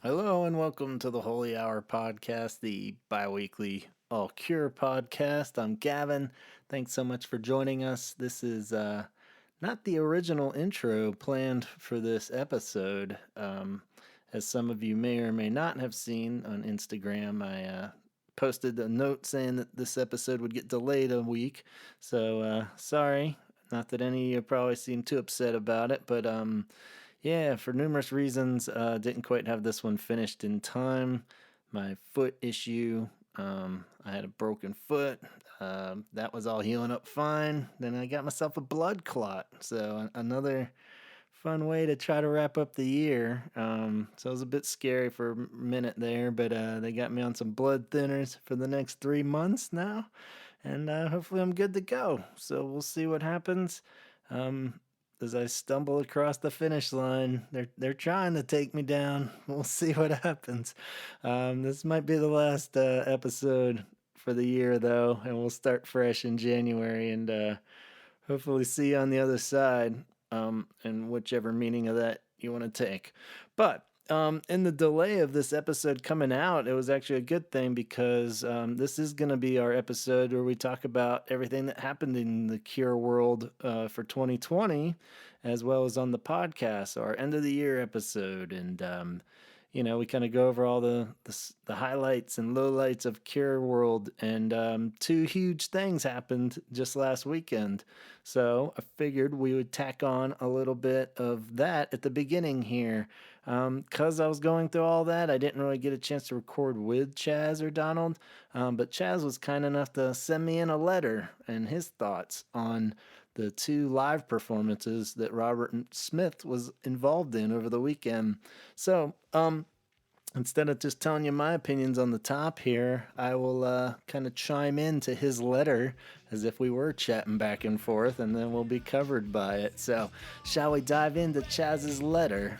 Hello and welcome to the Holy Hour podcast, the bi-weekly All Cure podcast. I'm Gavin. Thanks so much for joining us. This is not the original intro planned for this episode. As some of you may or may not have seen on Instagram, I posted a note saying that this episode would get delayed a week. So sorry. Not that any of you probably seem too upset about it, but yeah, for numerous reasons, didn't quite have this one finished in time. My foot issue, I had a broken foot. That was all healing up fine. Then I got myself a blood clot. So another fun way to try to wrap up the year. So it was a bit scary for a minute there, but they got me on some blood thinners for the next 3 months now, and hopefully I'm good to go. So we'll see what happens. Um, as I stumble across the finish line, they're trying to take me down. We'll see what happens. This might be the last episode for the year, though, and we'll start fresh in January and hopefully see you on the other side, and whichever meaning of that you want to take. But in the delay of this episode coming out, it was actually a good thing because this is going to be our episode where we talk about everything that happened in the Cure world for 2020, as well as on the podcast, our end of the year episode. And we kind of go over all the highlights and lowlights of Cure World, and two huge things happened just last weekend. So I figured we would tack on a little bit of that at the beginning here. Because I was going through all that, I didn't really get a chance to record with Chaz or Donald, but Chaz was kind enough to send me in a letter and his thoughts on the two live performances that Robert Smith was involved in over the weekend. So, instead of just telling you my opinions on the top here, I will kind of chime into his letter as if we were chatting back and forth, and then we'll be covered by it. So, shall we dive into Chaz's letter?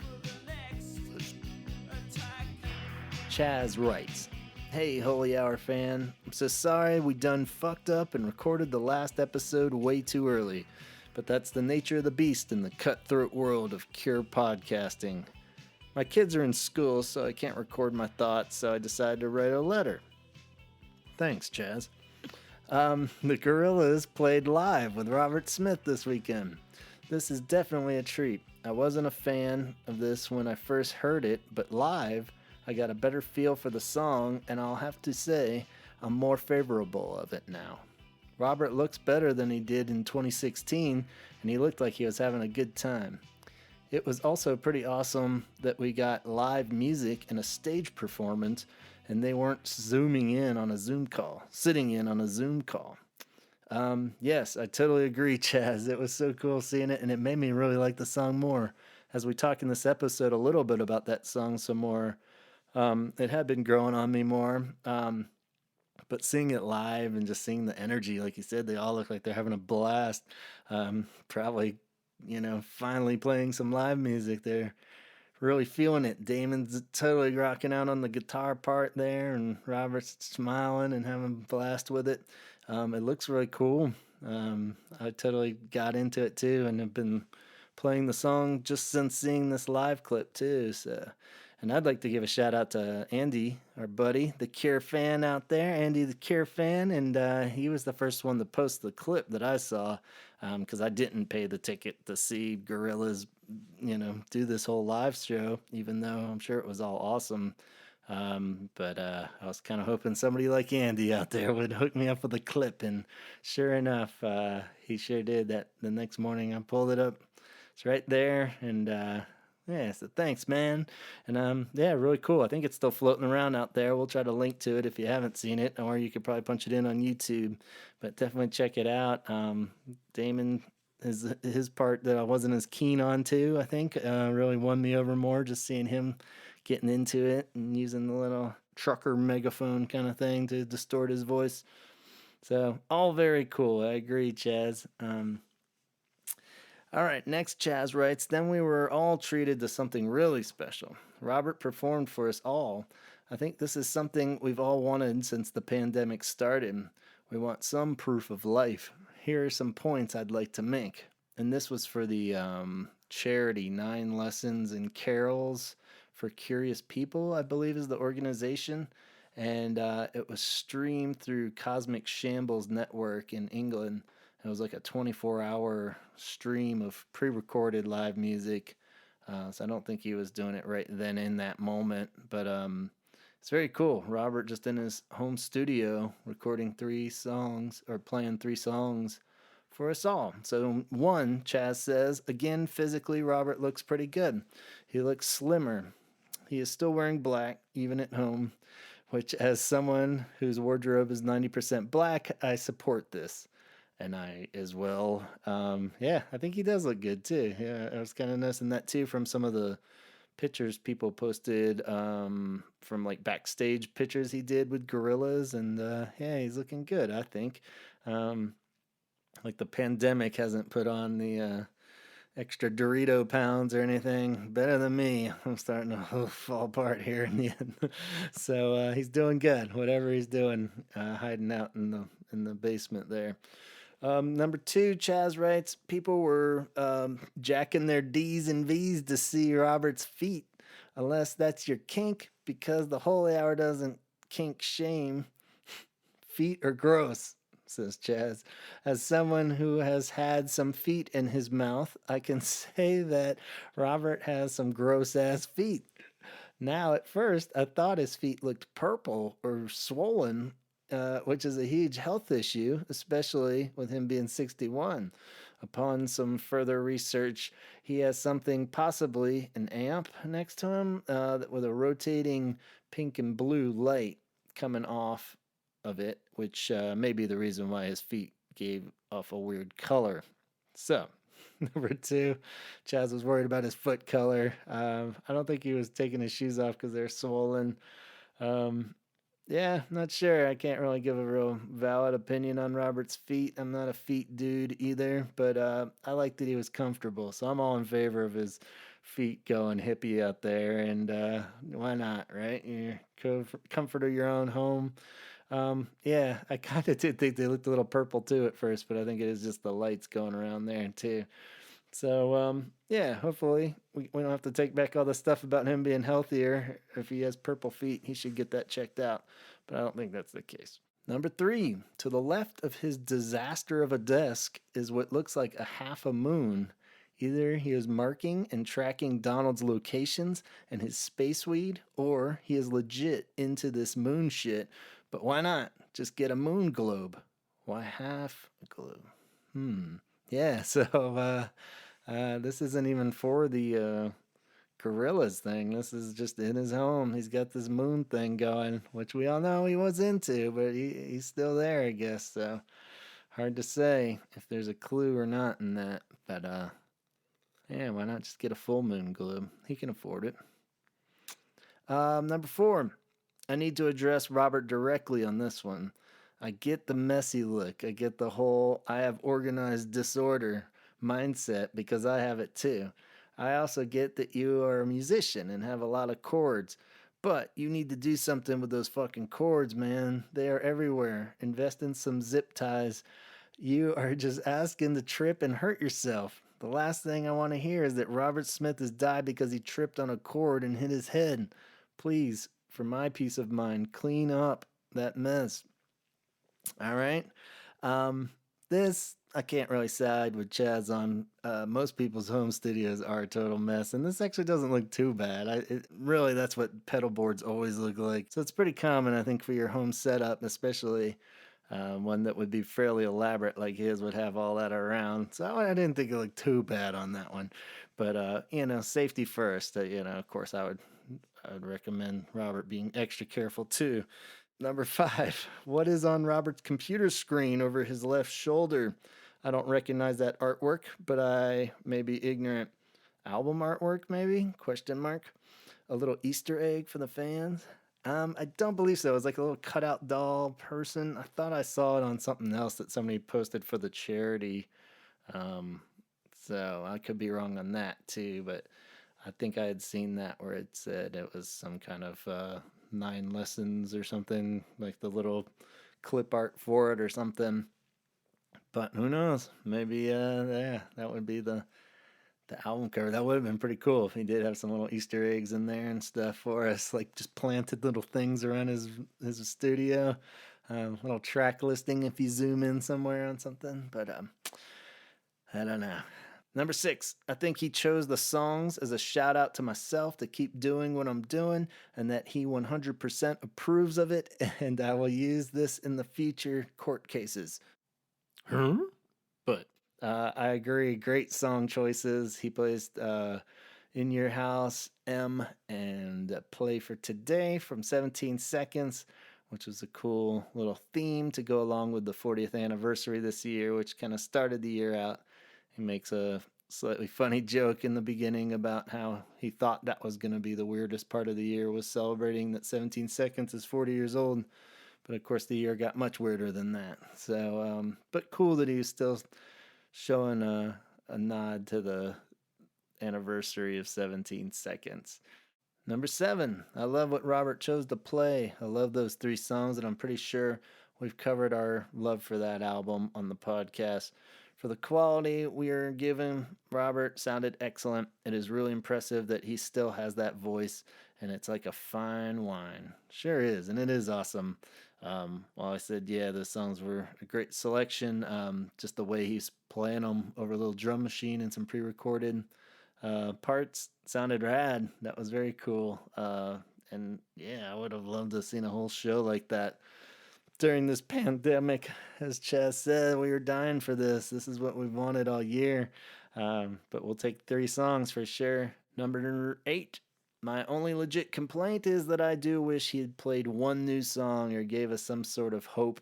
Chaz writes, "Hey, Holy Hour fan, I'm so sorry we done fucked up and recorded the last episode way too early, but that's the nature of the beast in the cutthroat world of Cure podcasting. My kids are in school, so I can't record my thoughts, so I decided to write a letter. Thanks, Chaz. The Gorillas played live with Robert Smith this weekend. This is definitely a treat. I wasn't a fan of this when I first heard it, but live, I got a better feel for the song, and I'll have to say, I'm more favorable of it now. Robert looks better than he did in 2016, and he looked like he was having a good time. It was also pretty awesome that we got live music and a stage performance, and they weren't zooming in on a Zoom call, sitting in on a Zoom call. Yes, I totally agree, Chaz. It was so cool seeing it, and it made me really like the song more. As we talk in this episode a little bit about that song some more, it had been growing on me more. But seeing it live and just seeing the energy, like you said, they all look like they're having a blast. Probably, finally playing some live music. They're really feeling it. Damon's totally rocking out on the guitar part there, and Robert's smiling and having a blast with it. It looks really cool. I totally got into it too, and have been playing the song just since seeing this live clip too. So, and I'd like to give a shout out to Andy, our buddy, the Cure fan out there. Andy, the Cure fan, and he was the first one to post the clip that I saw, because I didn't pay the ticket to see Gorillaz, do this whole live show, even though I'm sure it was all awesome. But I was kind of hoping somebody like Andy out there would hook me up with a clip, and sure enough, he sure did. That the next morning I pulled it up. It's right there, and yeah, so thanks, man. And yeah, really cool. I think it's still floating around out there. We'll try to link to it if you haven't seen it, or you could probably punch it in on YouTube. But definitely check it out. Damon, his part that I wasn't as keen on too, I think, really won me over more. Just seeing him getting into it and using the little trucker megaphone kind of thing to distort his voice. So all very cool. I agree, Chaz. All right, next Chaz writes, then we were all treated to something really special. Robert performed for us all. I think this is something we've all wanted since the pandemic started. We want some proof of life. Here are some points I'd like to make. And this was for the charity 9 Lessons and Carols for Curious People, I believe is the organization. And it was streamed through Cosmic Shambles Network in England. It was like a 24-hour stream of pre recorded live music. So I don't think he was doing it right then in that moment. But it's very cool. Robert just in his home studio recording 3 songs or playing 3 songs for us all. So, one, Chaz says, again, physically, Robert looks pretty good. He looks slimmer. He is still wearing black, even at home, which, as someone whose wardrobe is 90% black, I support this. And I as well. Yeah, I think he does look good too. Yeah, I was kind of noticing that too from some of the pictures people posted from like backstage pictures he did with gorillas. And yeah, he's looking good, I think. Um, like the pandemic hasn't put on the extra Dorito pounds or anything. Better than me. I'm starting to fall apart here in the end. So he's doing good. Whatever he's doing, hiding out in the basement there. Number 2, Chaz writes, people were jacking their D's and V's to see Robert's feet. Unless that's your kink, because the holy hour doesn't kink shame. Feet are gross, says Chaz. As someone who has had some feet in his mouth, I can say that Robert has some gross ass feet. Now, at first, I thought his feet looked purple or swollen, which is a huge health issue, especially with him being 61. Upon some further research, he has something, possibly an amp next to him, with a rotating pink and blue light coming off of it, which may be the reason why his feet gave off a weird color. So, number 2, Chaz was worried about his foot color. I don't think he was taking his shoes off because they're swollen. Yeah, not sure. I can't really give a real valid opinion on Robert's feet. I'm not a feet dude either, but I like that he was comfortable. So I'm all in favor of his feet going hippie out there. And why not, right? You're comfort of your own home. Yeah, I kind of did think they looked a little purple too at first, but I think it is just the lights going around there too. So, yeah, hopefully we don't have to take back all the stuff about him being healthier. If he has purple feet, he should get that checked out. But I don't think that's the case. Number 3, to the left of his disaster of a desk is what looks like a half a moon. Either he is marking and tracking Donald's locations and his space weed, or he is legit into this moon shit. But why not just get a moon globe? Why half a globe? Yeah, so this isn't even for the gorillas thing. This is just in his home. He's got this moon thing going, which we all know he was into, but he's still there, I guess. So hard to say if there's a clue or not in that. But yeah, why not just get a full moon globe? He can afford it. Number 4, I need to address Robert directly on this one. I get the messy look. I get the whole I have organized disorder mindset because I have it too. I also get that you are a musician and have a lot of chords, but you need to do something with those fucking chords, man. They are everywhere. Invest in some zip ties. You are just asking to trip and hurt yourself. The last thing I want to hear is that Robert Smith has died because he tripped on a cord and hit his head. Please, for my peace of mind, clean up that mess. All right. This, I can't really side with Chaz on. Most people's home studios are a total mess, and this actually doesn't look too bad. Really, that's what pedal boards always look like. So it's pretty common, I think, for your home setup, especially one that would be fairly elaborate like his would have all that around. So I didn't think it looked too bad on that one. But, safety first. Of course, I would recommend Robert being extra careful too. Number 5, what is on Robert's computer screen over his left shoulder? I don't recognize that artwork, but I may be ignorant. Album artwork, maybe? Question mark. A little Easter egg for the fans? I don't believe so. It was like a little cutout doll person. I thought I saw it on something else that somebody posted for the charity. So I could be wrong on that too, but I think I had seen that where it said it was some kind of 9 lessons or something, like the little clip art for it or something. But who knows? Maybe yeah, that would be the The album cover, that would have been pretty cool if he did have some little Easter eggs in there and stuff for us, like just planted little things around his studio. Little track listing if you zoom in somewhere on something, but I don't know. Number 6, I think he chose the songs as a shout out to myself to keep doing what I'm doing and that he 100% approves of it, and I will use this in the future court cases. But I agree. Great song choices. He plays In Your House, M, and Play for Today from 17 Seconds, which was a cool little theme to go along with the 40th anniversary this year, which kind of started the year out. He makes a slightly funny joke in the beginning about how he thought that was going to be the weirdest part of the year, was celebrating that 17 Seconds is 40 years old. But of course, the year got much weirder than that. So, but cool that he was still showing a nod to the anniversary of 17 Seconds. Number 7, I love what Robert chose to play. I love those 3 songs, and I'm pretty sure we've covered our love for that album on the podcast. For the quality we are given, Robert sounded excellent. It is really impressive that he still has that voice, and it's like a fine wine. Sure is, and it is awesome. While I said, yeah, the songs were a great selection, just the way he's playing them over a little drum machine and some pre-recorded parts sounded rad. That was very cool. And yeah, I would have loved to have seen a whole show like that during this pandemic. As Chaz said, we were dying for this. This is what we've wanted all year. But we'll take 3 songs for sure. Number 8. My only legit complaint is that I do wish he had played one new song or gave us some sort of hope.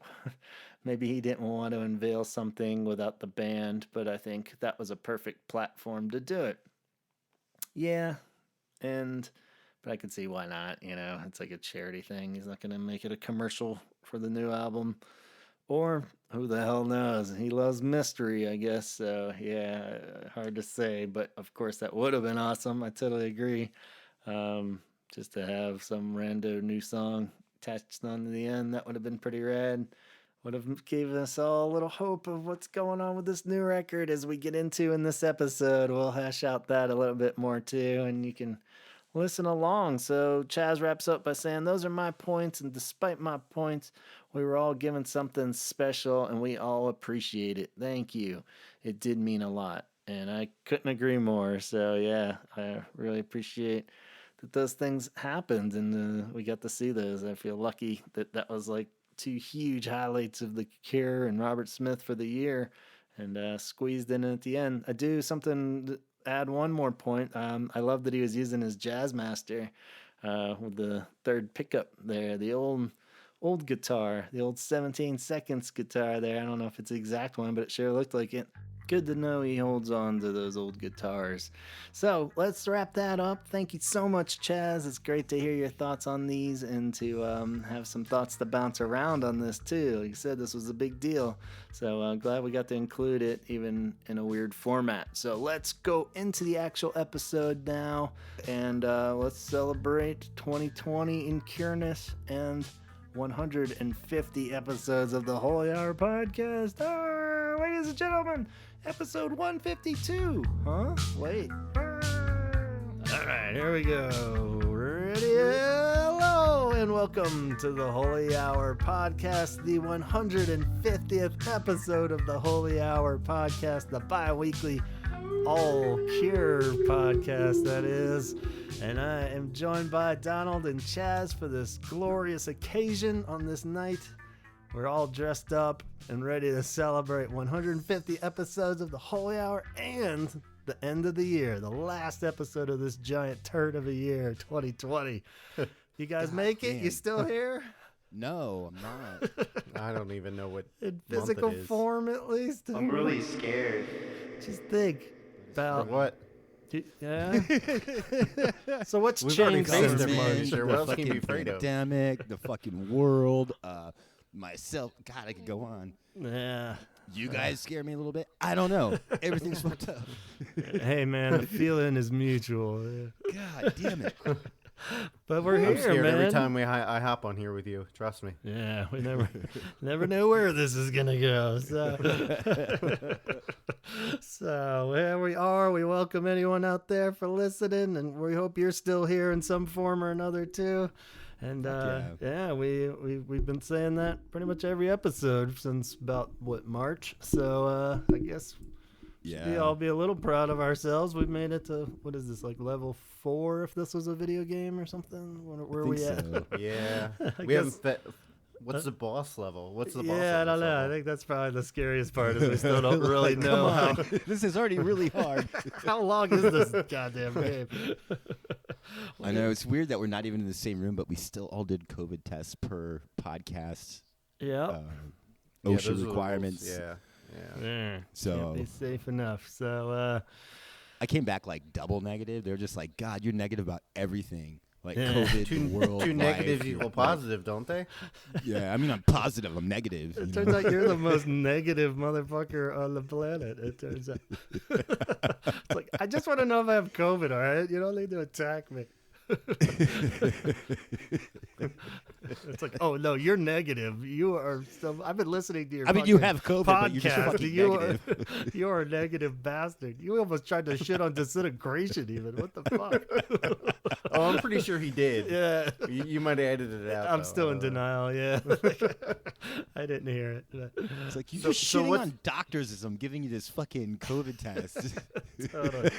Maybe he didn't want to unveil something without the band, but I think that was a perfect platform to do it. Yeah, but I could see why not, it's like a charity thing. He's not going to make it a commercial for the new album. Or, who the hell knows? He loves mystery, I guess. So, yeah, hard to say. But, of course, that would have been awesome. I totally agree. Just to have some rando new song attached on to the end, that would have been pretty rad. Would have given us all a little hope of what's going on with this new record as we get into in this episode. We'll hash out that a little bit more too, and you can listen along. So Chaz wraps up by saying, those are my points, and despite my points, we were all given something special, and we all appreciate it. Thank you. It did mean a lot, and I couldn't agree more. So yeah, I really appreciate that those things happened, and we got to see those. I feel lucky that was like 2 huge highlights of The Cure and Robert Smith for the year, and squeezed in at the end. I do something to add one more point. I love that he was using his Jazz Master with the 3rd pickup there, the old guitar, the old 17 Seconds guitar there. I don't know if it's the exact one, but it sure looked like it. Good to know he holds on to those old guitars. So let's wrap that up. Thank you so much, Chaz. It's great to hear your thoughts on these and to have some thoughts to bounce around on this too. Like you said, this was a big deal. So I'm glad we got to include it even in a weird format. So let's go into the actual episode now, and let's celebrate 2020 in Cureness and 150 episodes of the Holy Hour podcast. Ladies and gentlemen, episode 152. Huh? Wait. All right, here we go. Ready? Hello, and welcome to the Holy Hour podcast, the 150th episode of the Holy Hour podcast, the bi-weekly all Cure podcast, that is. And I am joined by Donald and Chaz for this glorious occasion on this night. We're all dressed up and ready to celebrate 150 episodes of the Holy Hour and the end of the year, the last episode of this giant turd of a year, 2020. You guys make it? You still here? No, I'm not. I don't even know what in physical month it is. form, at least. I'm really scared. Just think about what. Yeah. So what's We've already changed faced since it, then? man. Sure, what else can you be afraid of? Pandemic, the fucking world, myself. God, I could go on. Yeah. You guys scare me a little bit. I don't know. Everything's fucked up. Hey, man, the feeling is mutual. God damn it. But we're I'm here, scared man. every time I hop on here with you. Trust me. Yeah, we never know where this is gonna go. So here we are. We welcome anyone out there for listening, and we hope you're still here in some form or another too. And we've been saying that pretty much every episode since about March. So I guess we all be a little proud of ourselves. We've made it to, what is this, like level 4 if this was a video game or something? Where are we at? Yeah. We haven't what's the boss level? What's the boss level? Yeah, I don't know. level? I think that's probably the scariest part is we still don't really know how. This is already really hard. How long is this goddamn game? I know it's weird that we're not even in the same room, but we still all did COVID tests per podcast. Yeah. Those OSHA are the requirements. rules. Yeah. So can't be safe enough. So I came back like double negative. They're just like, God, you're negative about everything. Like Yeah. COVID, the world. Two negatives life. equal positive, don't they? Yeah, I mean, I'm positive. I'm negative. it you turns know? out you're the most negative motherfucker on the planet. It turns out. It's like, I just want to know if I have COVID, all right? You don't need to attack me. It's like, oh no, you're negative. You are. I've been listening to your. I mean, you have COVID, but you're just podcast. fucking You negative. you are a negative bastard. You almost tried to shit on disintegration. Even what the fuck? Oh, I'm pretty sure he did. Yeah, You might have edited it out. I'm though. still in denial. Yeah, I didn't hear it. But It's like you're So- just so shitting what's- on doctors as I'm giving you this fucking COVID test. totally.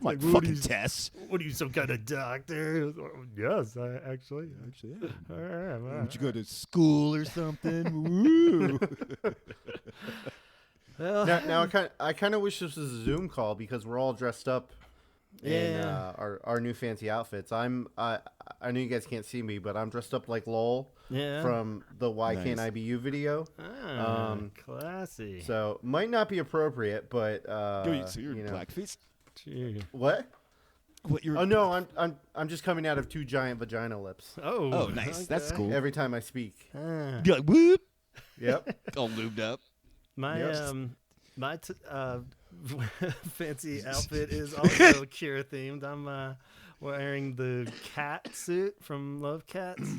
My like, what fucking is- tests. What are you, some kind of doctor? Yes, I actually. Actually, yeah. All right, all right. Would you go to school or something? Woo. Well, Now I kind of wish this was a Zoom call because we're all dressed up in Yeah. our new fancy outfits. I know you guys can't see me, but I'm dressed up like Lowell yeah. from the Why Can't Nice. I Be You video. Classy. So might not be appropriate, but So you're you know. blackface? Gee. What? What you're? Oh no, I'm just coming out of 2 giant vagina lips Oh, nice. That's okay. cool. every time I speak. Ah. You're like whoop, Yep. all lubed up. My Yep. my fancy outfit is also Cure themed. I'm wearing the cat suit from Love Cats,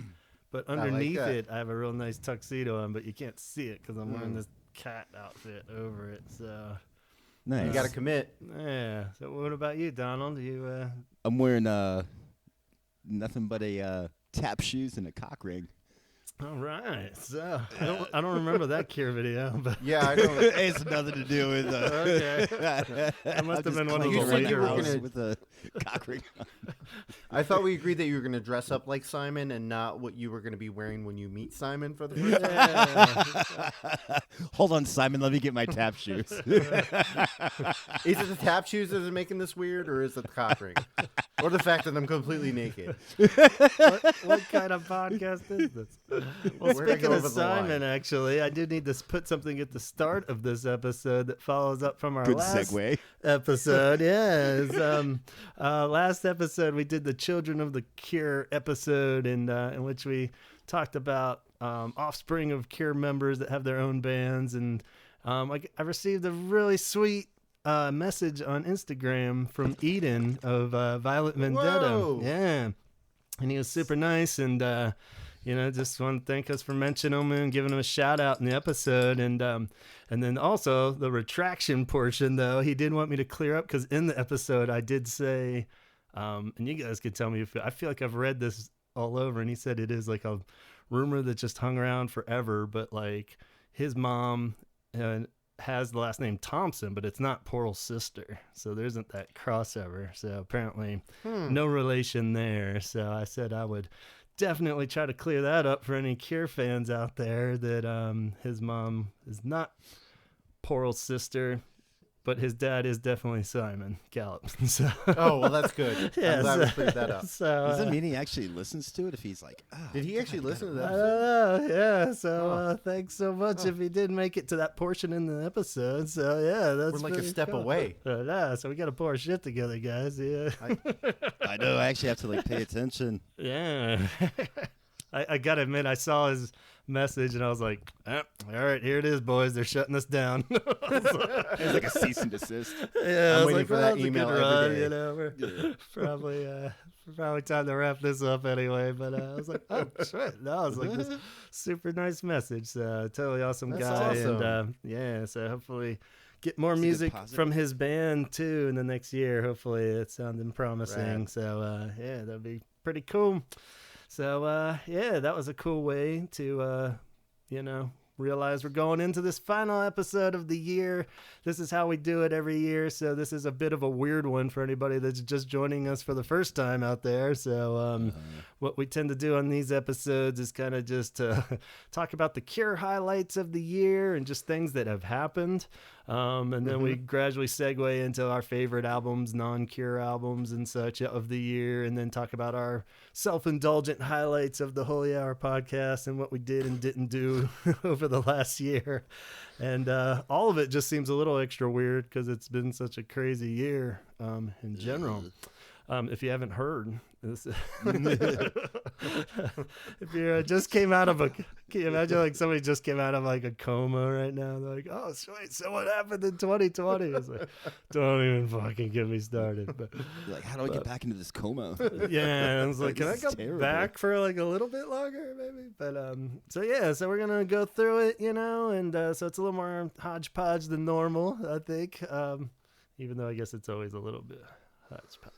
but like underneath that. it I have a real nice tuxedo on, but you can't see it because I'm wearing this cat outfit over it. So Nice. You got to commit. yeah. So what about you, Donald? You I'm wearing nothing but a tap shoes and a cock ring. all right? So I don't remember that Cure video, but Yeah, I don't. It has nothing to do with. Okay. That must have been one of You the said you later were ones. gonna- with a cock ring. I thought we agreed that you were going to dress up like Simon and not what you were going to be wearing when you meet Simon for the first time. Yeah. Hold on, Simon. Let me get my tap shoes. Is it the tap shoes that are making this weird, or is it the cock ring? Or the fact that I'm completely naked? what kind of podcast is this? Well, Where'd I speaking go of over the line? Simon, actually, I do need to put something at the start of this episode that follows up from our Good last segue. episode. Yes. Last episode, we did the Children of the Cure episode, in which we talked about offspring of Cure members that have their own bands. And I received a really sweet message on Instagram from Eden of Violet Vendetta. Whoa. Yeah. And he was super nice, and just want to thank us for mentioning him and giving him a shout out in the episode. And then also the retraction portion, though, he did want me to clear up because in the episode I did say, and you guys can tell me if I feel like I've read this all over, and he said it is like a rumor that just hung around forever, but like his mom has the last name Thompson, but it's not Poral's sister, so there isn't that crossover. So apparently no relation there. So I said I would definitely try to clear that up for any Cure fans out there, that his mom is not Poral's sister, but his dad is definitely Simon Gallup. So Oh, well, that's good. yeah, I'm glad we cleared that up. So Does that mean he actually listens to it? If he's like, Did he actually listen to I that? don't know. Yeah. So thanks so much if he did make it to that portion in the episode. So yeah, that's We're like a pretty step cool. away. Yeah, so we got to pour our shit together, guys. Yeah. I know. I actually have to like pay attention. Yeah. I gotta admit, I saw his message, and I was like, all right, here it is, boys. They're shutting us down. It's like a cease and desist. Yeah, I'm I was waiting like, for well, that was a email good every run, day. you know, we're probably time to wrap this up anyway. But I was like, oh shit, no, it's like this super nice message. So totally awesome That's guy, awesome. and yeah, so hopefully get more It's a good music positive. from his band too in the next year. Hopefully it's sounding promising. Rad. So yeah, that'd be pretty cool. So yeah, that was a cool way to realize we're going into this final episode of the year. This is how we do it every year, so this is a bit of a weird one for anybody that's just joining us for the first time out there. So what we tend to do on these episodes is kind of just talk about the Cure highlights of the year and just things that have happened. And then we gradually segue into our favorite albums, non-Cure albums and such of the year, and then talk about our self-indulgent highlights of the Holy Hour podcast and what we did and didn't do over the last year. And all of it just seems a little extra weird because it's been such a crazy year in general. If you haven't heard, this, if you just came out of can you imagine like somebody just came out of like a coma right now? They're like, oh, sweet, so what happened in 2020? It's like, don't even fucking get me started. But You're like, how do I get back into this coma? yeah, I was like, can I This go is terrible. back for like a little bit longer, maybe? But so yeah, so we're gonna go through it, and so it's a little more hodgepodge than normal, I think. Even though I guess it's always a little bit hodgepodge.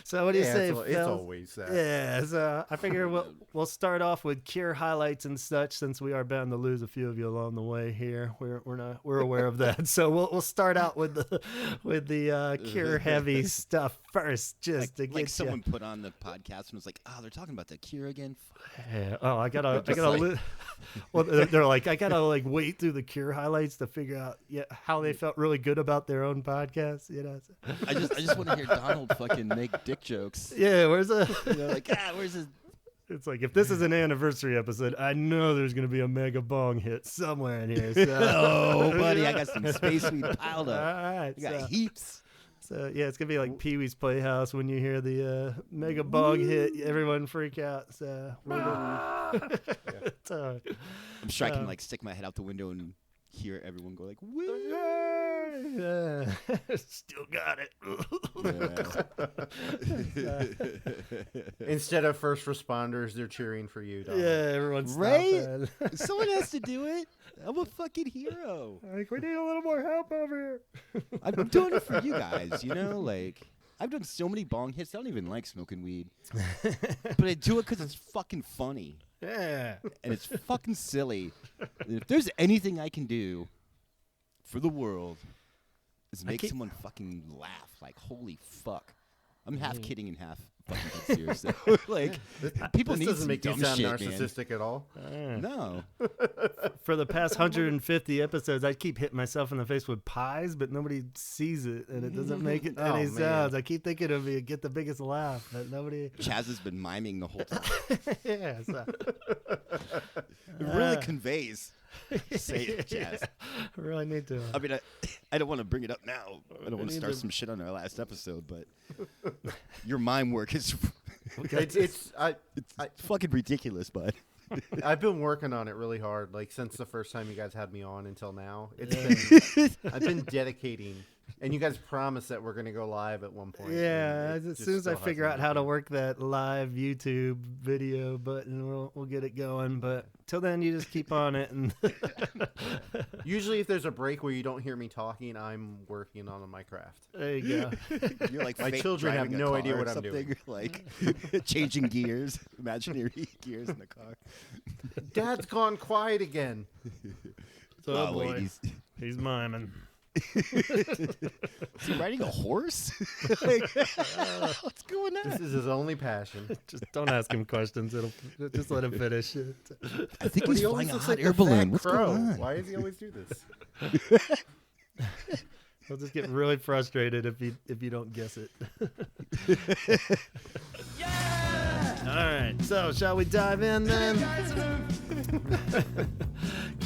So what do you say, It's Phil? always that. Yeah, so I figure we'll start off with Cure highlights and such, since we are bound to lose a few of you along the way here. We're aware of that. So we'll start out with the Cure heavy stuff first, just to get Like you. someone put on the podcast and was like, oh, they're talking about the Cure again. Yeah. Oh, I gotta. like- Well, they're like, I gotta like wait through the Cure highlights to figure out how they felt really good about their own podcast. I just want to hear Donald fucking make dick jokes. Yeah. Where's the? Like, where's his? It's like, if this is an anniversary episode, I know there's gonna be a mega bong hit somewhere in here. So. Oh, buddy, I got some space weed piled All up. right. I got So, heaps. yeah, it's gonna be like Pee Wee's Playhouse when you hear the mega bong hit. Everyone freak out. So. So, I'm sure I can like stick my head out the window and hear everyone go like, "Woo!" yeah. Still got it. Instead of first responders, they're cheering for you, Donald. Yeah, everyone's Right? Someone has to do it. I'm a fucking hero. Like, we need a little more help over here. I'm doing it for you guys, Like, I've done so many bong hits. I don't even like smoking weed. But I do it because it's fucking funny. Yeah. And it's fucking silly. And if there's anything I can do for the world, is make someone fucking laugh. Like, holy fuck. I'm half kidding and half fucking dead serious. Though. Like, people This need doesn't some make you dumb sound shit, narcissistic at all. man. No. For the past 150 episodes, I keep hitting myself in the face with pies, but nobody sees it, and it doesn't make it Oh, any man. sounds. I keep thinking of it, get the biggest laugh, but nobody. Chaz has been miming the whole time. Yeah. So. It really conveys. Say it, Chaz. I really need to. I mean, I don't want to bring it up now. I don't want to need start to- some shit on our last episode, but your mime work is It's fucking ridiculous, bud. I've been working on it really hard, like since the first time you guys had me on until now. I've been dedicating, and you guys promised that we're gonna go live at one point. Yeah, and it as just soon as I still figure out hasn't how to happened. work that live YouTube video button, we'll get it going. But till then, you just keep on it. And Usually, if there's a break where you don't hear me talking, I'm working on my craft. there you go. You're like My fake children have driving a no car idea or what I'm something, doing. like changing gears, imaginary gears in the car. Dad's gone quiet again. So, Oh, boy, wait, he's miming. is he riding a horse? Like, what's going on? This is his only passion. Just don't ask him questions. Just let him finish. I think But he's he always flying a looks hot like air the fat balloon. What's crow. going on? Why does he always do this? He'll just get really frustrated if you don't guess it. All right, so shall we dive in then?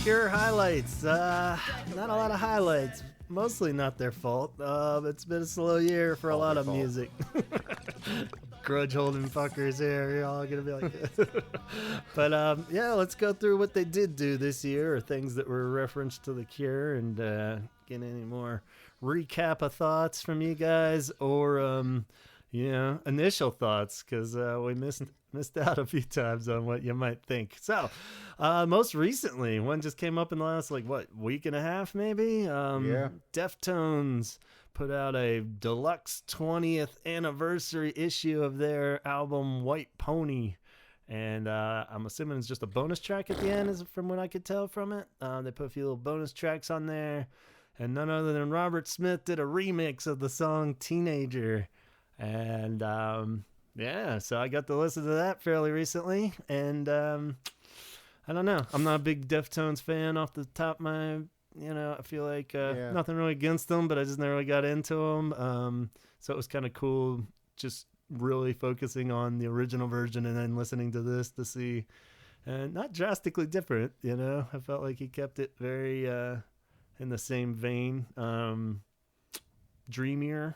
Cure highlights. Not a lot of highlights. Mostly not their fault. It's been a slow year for a All lot their of fault. music. grudge holding fuckers here. You're all gonna be like this. But yeah, let's go through what they did do this year, or things that were referenced to the Cure, and get any more recap of thoughts from you guys, or initial thoughts, because we missed out a few times on what you might think. So, most recently, one just came up in the last week and a half, maybe. Yeah. Deftones put out a deluxe 20th anniversary issue of their album White Pony, and I'm assuming it's just a bonus track at the end, is from what I could tell from it. They put a few little bonus tracks on there, and none other than Robert Smith did a remix of the song Teenager. And yeah, so I got to listen to that fairly recently, and I don't know, I'm not a big Deftones fan off the top of my, I feel like nothing really against them, but I just never really got into them. So it was kind of cool just really focusing on the original version and then listening to this to see, and not drastically different, I felt like he kept it very in the same vein, dreamier,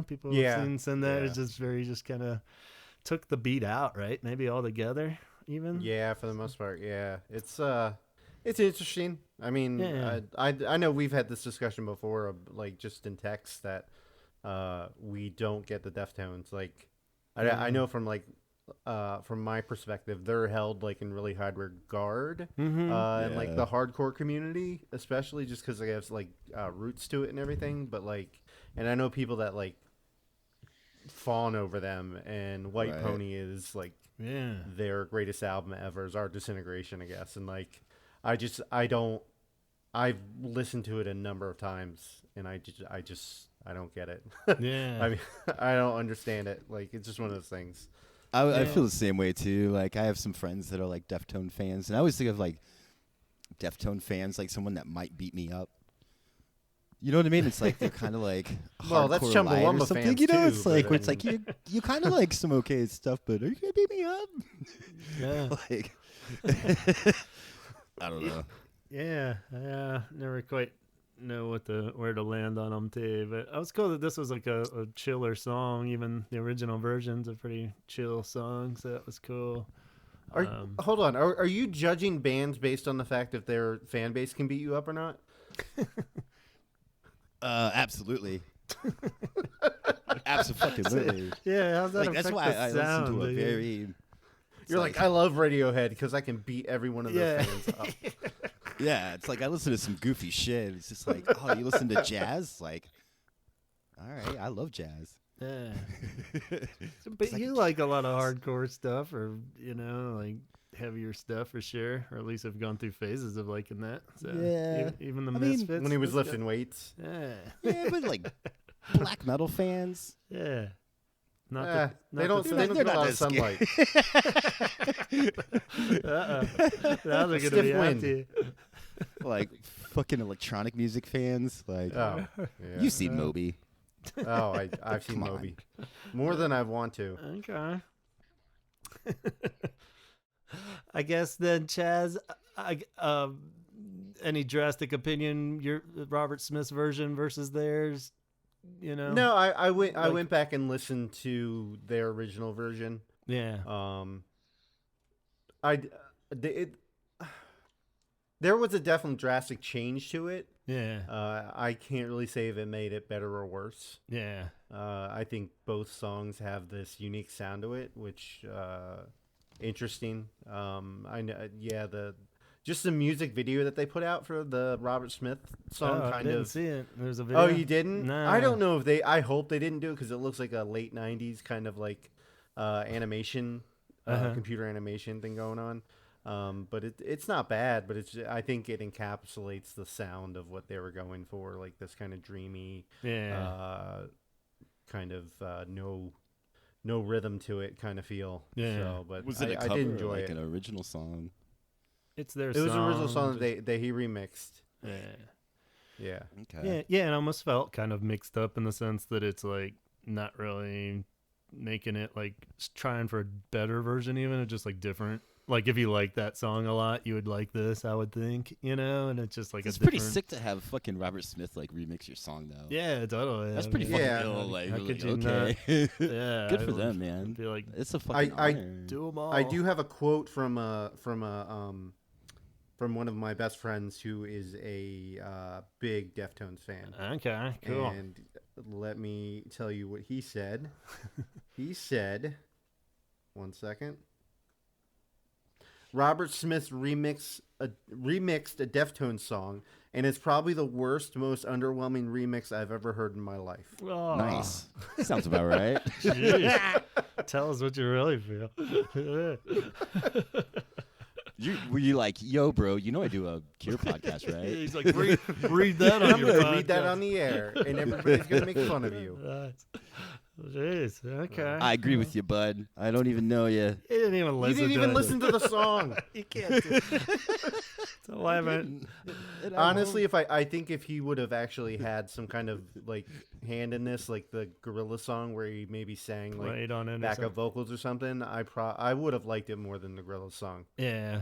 people have seen that. It's just kind of took the beat out, right? Maybe all together even. Yeah, for the most part. Yeah, it's interesting. I mean, I know we've had this discussion before, just in text, that we don't get the Deftones. I know from my perspective, they're held in really high regard, and the hardcore community, especially just because they have roots to it and everything. But and I know people that fawn over them, and White Pony is their greatest album ever, is Art Disintegration, I guess. And I've listened to it a number of times, and I don't get it. Yeah. I mean, I don't understand it. It's just one of those things. I feel the same way too. I have some friends that are Deftone fans, and I always think of Deftone fans like someone that might beat me up. You know what I mean? It's they're kind of well, that's Chumbawamba or something. fans It's too, where it's you kind of like some okay stuff, but are you gonna beat me up? Yeah. I don't know. Yeah, never quite know where to land on them too. But I was cool that this was a chiller song. Even the original version's a pretty chill song, so that was cool. Hold on, are you judging bands based on the fact if their fan base can beat you up or not? Absolutely. Absolutely. Yeah, how's that? That's why I listen to a very. You're I love Radiohead because I can beat every one of those fans up. Yeah, it's I listen to some goofy shit. It's just oh, you listen to jazz? All right, I love jazz. Yeah. But you like a lot of hardcore stuff, or heavier stuff for sure, or at least have gone through phases of liking that. So yeah. Even the Misfits. When he was lifting weights. Yeah. Yeah, but black metal fans. Yeah. They don't get a lot of sunlight. Now they're gonna be empty. Fucking electronic music fans. You've seen Moby. Oh, I've seen Moby more than I want to. Okay. I guess then, Chaz, any drastic opinion, your Robert Smith's version versus theirs? No, I went back and listened to their original version. Yeah. There was a definite drastic change to it. Yeah. I can't really say if it made it better or worse. Yeah. I think both songs have this unique sound to it, which interesting. I know. Yeah. Just the music video that they put out for the Robert Smith song, I didn't see it. There's a video. Oh, you didn't? No. I don't know if I hope they didn't do it because it looks like a late '90s kind of animation, computer animation thing going on. But it's not bad. But I think it encapsulates the sound of what they were going for, this kind of dreamy, kind of no rhythm to it kind of feel. Yeah. So, but was it a cover I did enjoy or it. an original song? It's their It song. was an original song that he remixed. Yeah. Yeah. Okay. Yeah, and it almost felt kind of mixed up in the sense that it's not really making it trying for a better version even. It's just different. like if you like that song a lot, you would like this, I would think, and it's just like It's a pretty different... sick to have fucking Robert Smith like remix your song though. Yeah, totally. That's I pretty mean, fucking Yeah. ill. Like, how really, could you okay. yeah, Good I for would them, man. Be like, It's a fucking honor. do them all. I do have a quote from one of my best friends who is a big Deftones fan. Okay, cool. And let me tell you what he said. He said, one second. Robert Smith remixed a Deftones song, and it's probably the worst, most underwhelming remix I've ever heard in my life. Oh, Nice. Sounds about right. jeez. Tell us what you really feel. Were you like, yo, bro, I do a Cure podcast, right? He's like, read that on I'm your going to podcast. read that on the air, and everybody's going to make fun of you. Jeez, okay. I agree with you, bud. I don't even know you. He didn't even You listen didn't to even it. listen to the song. You can't do So why am I... Honestly, I think if he would have actually had some kind of like hand in this, like the Gorilla song where he maybe sang like Played on it or backup something. vocals or something, I would have liked it more than the Gorilla song. Yeah.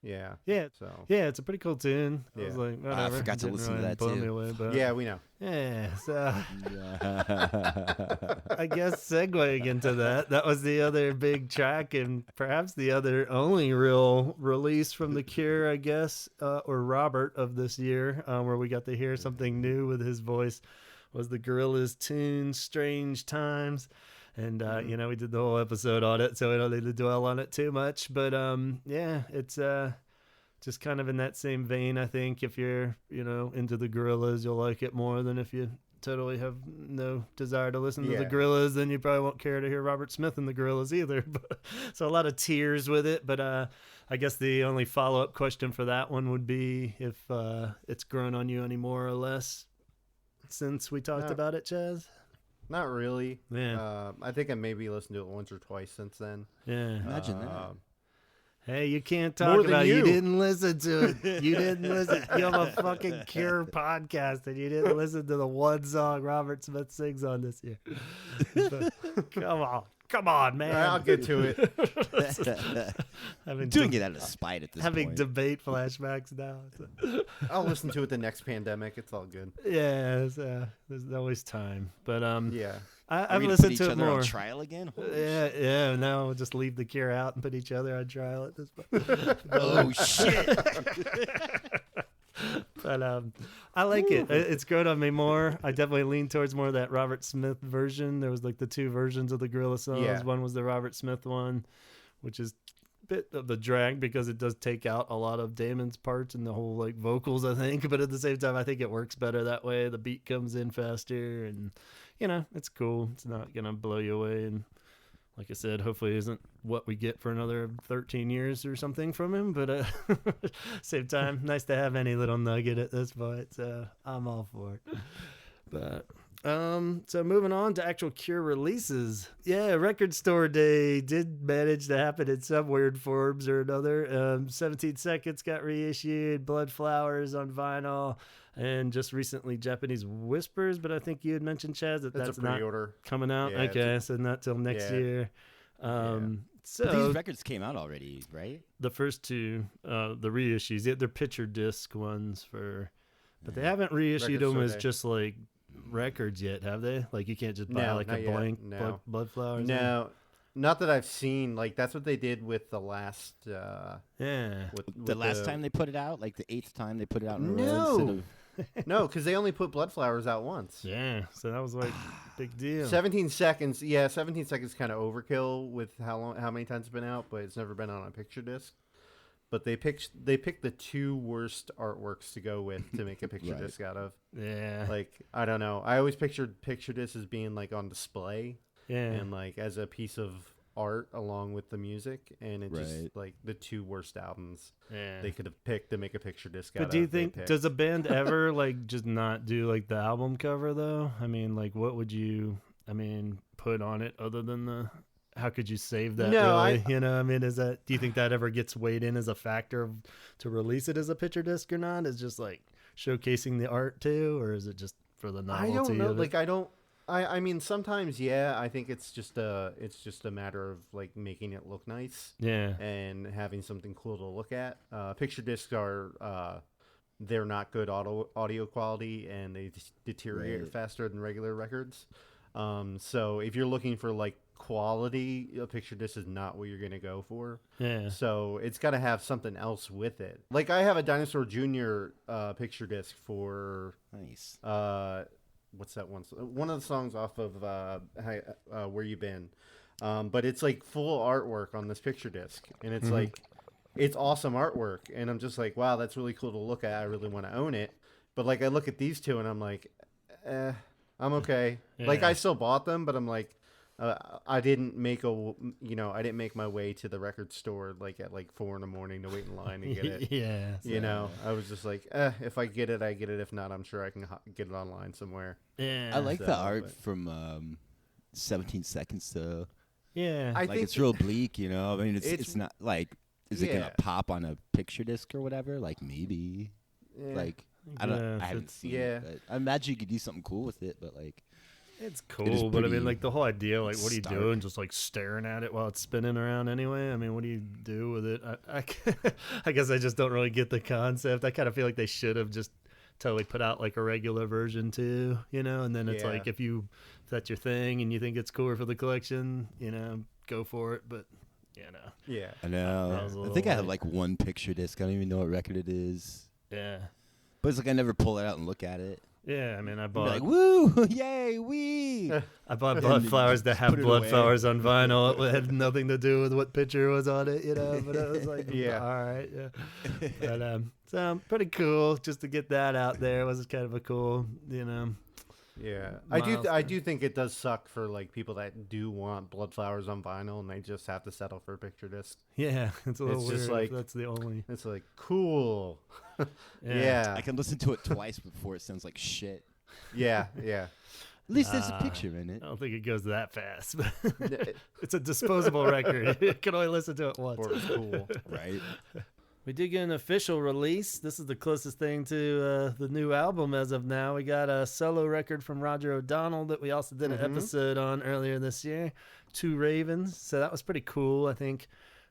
Yeah. Yeah. So Yeah, it's a pretty cool tune. I was Yeah. like, whatever. forgot to Didn't listen to really that, blow too. me away, but yeah, we know. yeah, so Yeah. I guess segueing into that was the other big track and perhaps the other only real release from The Cure, I guess, or Robert of this year, where we got to hear something new with his voice, was the Gorillaz tune Strange Times. And, we did the whole episode on it, so we don't need to dwell on it too much. But, yeah, it's just kind of in that same vein. I think if you're, into the Gorillaz, you'll like it more than if you totally have no desire to listen to the Yeah. Gorillaz, then you probably won't care to hear Robert Smith and the Gorillaz either. But, so a lot of tears with it. But I guess the only follow-up question for that one would be if it's grown on you any more or less since we talked No. about it, Chaz. Not really. Yeah. I think I maybe listened to it once or twice since then. Yeah. Imagine that. Hey, you can't More talk than about it. You you. didn't listen to it. You didn't listen. You have a fucking Cure podcast and you didn't listen to the one song Robert Smith sings on this year. But, come on, man. All right, I'll get to it. having Doing it out of spite at this having point. debate flashbacks now. I'll listen to it the next pandemic. It's all good. Yeah, there's always time. But Yeah. Are I've we gonna listened put to each it other more. on trial again? Holy Yeah. Now we'll just leave the Cure out and put each other on trial at this point. Oh shit! But I like it. It's grown on me more. I definitely lean towards more of that Robert Smith version. There was like the two versions of the Gorilla songs. Yeah. One was the Robert Smith one, which is a bit of a drag because it does take out a lot of Damon's parts and the whole like vocals, I think. But at the same time, I think it works better that way. The beat comes in faster and, it's cool. It's not going to blow you away. And like I said, hopefully it isn't what we get for another 13 years or something from him. But same time, nice to have any little nugget at this point. So I'm all for it. But so moving on to actual Cure releases. Yeah, Record Store Day did manage to happen in some weird forms or another. 17 Seconds got reissued, Blood Flowers on vinyl, and just recently Japanese Whispers. But I think you had mentioned, Chaz, that that's a not pre-order. coming out. Yeah, okay, so not till next Yeah. year. Yeah. So But these records came out already, right? the first two, the reissues, they're picture disc ones but they haven't reissued Record them Store as Day. just like records yet, have they? Like you can't just buy No, like not a yet. blank No. blood flowers. No, not that I've seen. Like that's what they did with the last. Yeah. The last time they put it out, like the 8th time they put it out in a row No. instead of No, because they only put Blood Flowers out once. Yeah. So that was like big deal. 17 seconds. Yeah, 17 seconds kind of overkill with how many times it's been out, but it's never been on a picture disc. But they picked the two worst artworks to go with to make a picture Right. disc out of. Yeah. Like I don't know. I always pictured picture disc as being like on display Yeah. and like as a piece of art along with the music, and it Right. just like the two worst albums Yeah. they could have picked to make a picture disc out But of. do you they think picked. does a band ever like just not do like the album cover though? I mean, like what would you put on it other than the how could you save that No, really? Do you think that ever gets weighed in as a factor to release it as a picture disc or not? Is just like showcasing the art too, or is it just for the novelty I don't know. of it? Like I don't. I mean, sometimes, yeah. I think it's just a matter of like making it look nice. Yeah. And having something cool to look at. Picture discs are they're not good audio quality, and they deteriorate faster than regular records. So if you're looking for like quality, a picture disc is not what you're gonna go for. Yeah. So it's got to have something else with it. Like I have a Dinosaur Jr. Picture disc for Nice. What's that one? One of the songs off of Where You Been, but it's like full artwork on this picture disc, and it's like it's awesome artwork, and I'm just like, wow, that's really cool to look at. I really want to own it, but like I look at these two, and I'm like, I'm okay. Like I still bought them, but I'm like, I didn't make I didn't make my way to the record store like at like 4 a.m. to wait in line to get it. Yeah. You know, I was just like, if I get it, I get it. If not, I'm sure I can get it online somewhere. Yeah. I like the art from 17 Seconds though. Yeah. I Like think it's real bleak, you know. I mean, it's not like is it Yeah. gonna pop on a picture disc or whatever? Like maybe. Like I don't. Yeah, I haven't seen yeah. it. But I imagine you could do something cool with it, but like. It's It is cool, but I mean, pretty like the whole idea, like, what are you stark. doing? Just like staring at it while it's spinning around anyway? I mean, what do you do with it? I guess I just don't really get the concept. I kind of feel like they should have just totally put out like a regular version too, you know? And then it's like, if that's your thing and you think it's cooler for the collection, you know, go for it. But, you know. Yeah. I know. I think I have like one picture disc. I don't even know what record it is. Yeah. But it's like I never pull it out and look at it. Yeah, I mean, I I'd be bought like, woo, yay, wee. I bought blood flowers that have put it blood away. flowers on vinyl. It had nothing to do with what picture was on it, you know. But it was like, Yeah. all right, yeah. But so pretty cool just to get that out there. It was kind of a cool, you know. Yeah, I do think it does suck for like people that do want blood flowers on vinyl and they just have to settle for a picture disc. Yeah, it's a little It's weird. just If like- that's the only. It's like cool. Yeah. I can listen to it twice before it sounds like shit. yeah. At least there's a picture in it. I don't think it goes that fast. But it's a disposable record. You can only listen to it once. Or it's cool. Right? We did get an official release. This is the closest thing to the new album as of now. We got a solo record from Roger O'Donnell that we also did an episode on earlier this year, Two Ravens. So that was pretty cool. I think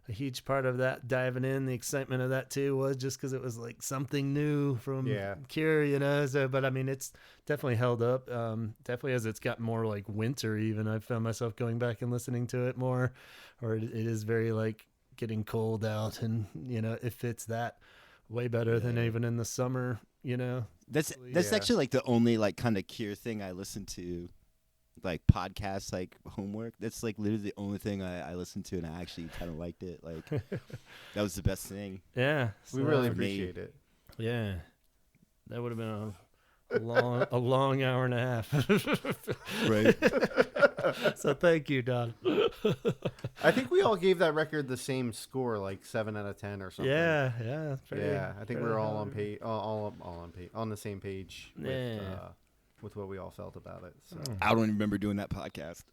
a huge part of that diving in, the excitement of that too, was just because it was like something new from Cure, you know. So, but I mean, it's definitely held up. Definitely as it's got more like winter even. I found myself going back and listening to it more, or it is very like getting cold out, and you know it fits that way better than even in the summer, you know. That's actually like the only like kind of Cure thing I listen to, like podcasts, like homework. That's like literally the only thing I listened to, and I actually kind of liked it. Like that was the best thing. Yeah, We so, really appreciate it. Yeah, that would have been a long hour and a half. Right. So thank you, Don. I think we all gave that record the same score, like 7 out of 10 or something. Yeah. I think we're all on on the same page with what we all felt about it. So. I don't remember doing that podcast.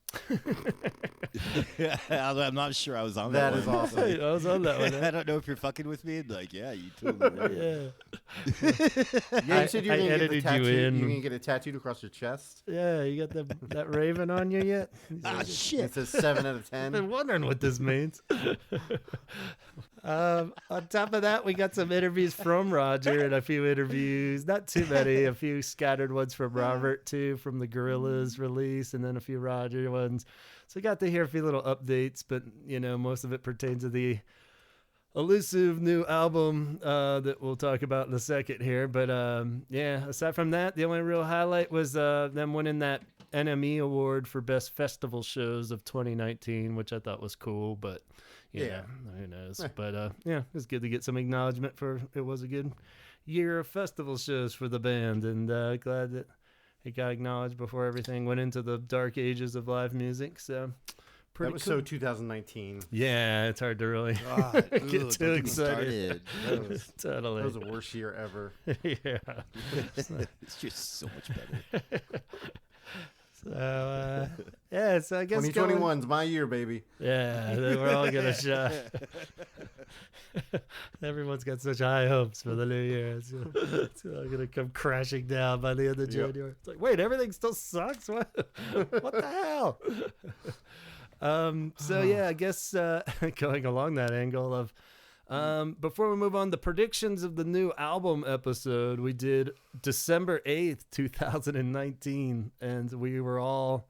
I'm not sure I was on that. That is one. awesome. I was on that one. I don't know if you're fucking with me. Like, yeah, you totally were. Yeah. Yeah, you said you're I gonna get the edited you tattoo. in. You're gonna get it tattooed across your chest. Yeah, you got that raven on you yet? Ah, It shit. says 7 out of I've 10. been wondering what this means. On top of that, we got some interviews from Roger and a few interviews, not too many, a few scattered ones from Robert too, from the Gorillaz release, and then a few Roger ones. So we got to hear a few little updates, but you know, most of it pertains to the elusive new album that we'll talk about in a second here. But yeah, aside from that, the only real highlight was them winning that NME award for best festival shows of 2019, which I thought was cool, but yeah, who knows. But yeah, it's good to get some acknowledgement for it was a good year of festival shows for the band, and glad that it got acknowledged before everything went into the dark ages of live music. So pretty That was cool. so 2019. Yeah, it's hard to really God, get ugh, too don't get me excited. started. Totally. That was the worst year ever. Yeah. It's just so much better. Yeah, so I guess 2021's my year, baby. Yeah, we're all gonna shine. Everyone's got such high hopes for the new year. It's all gonna come crashing down by the end of January. It's like, wait, everything still sucks. What the hell? So yeah, I guess going along that angle of before we move on, the predictions of the new album episode, we did December 8th, 2019, and we were all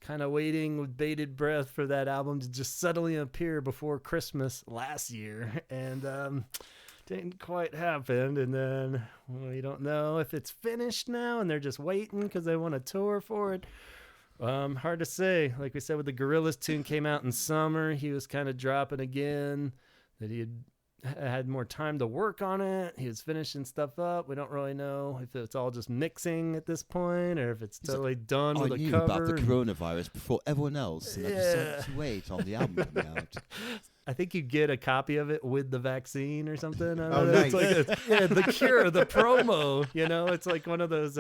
kind of waiting with bated breath for that album to just suddenly appear before Christmas last year, and didn't quite happen. And then we don't know if it's finished now and they're just waiting because they want to tour for it. Hard to say. Like we said, with the Gorillaz tune came out in summer, he was kind of dropping again, that he had more time to work on it. He was finishing stuff up. We don't really know if it's all just mixing at this point or if it's totally done with a cover. I knew about the coronavirus before everyone else, and I decided to wait on the album coming out. I think you get a copy of it with the vaccine or something. Oh, nice. nice. It's like the Cure, the promo, it's like one of those,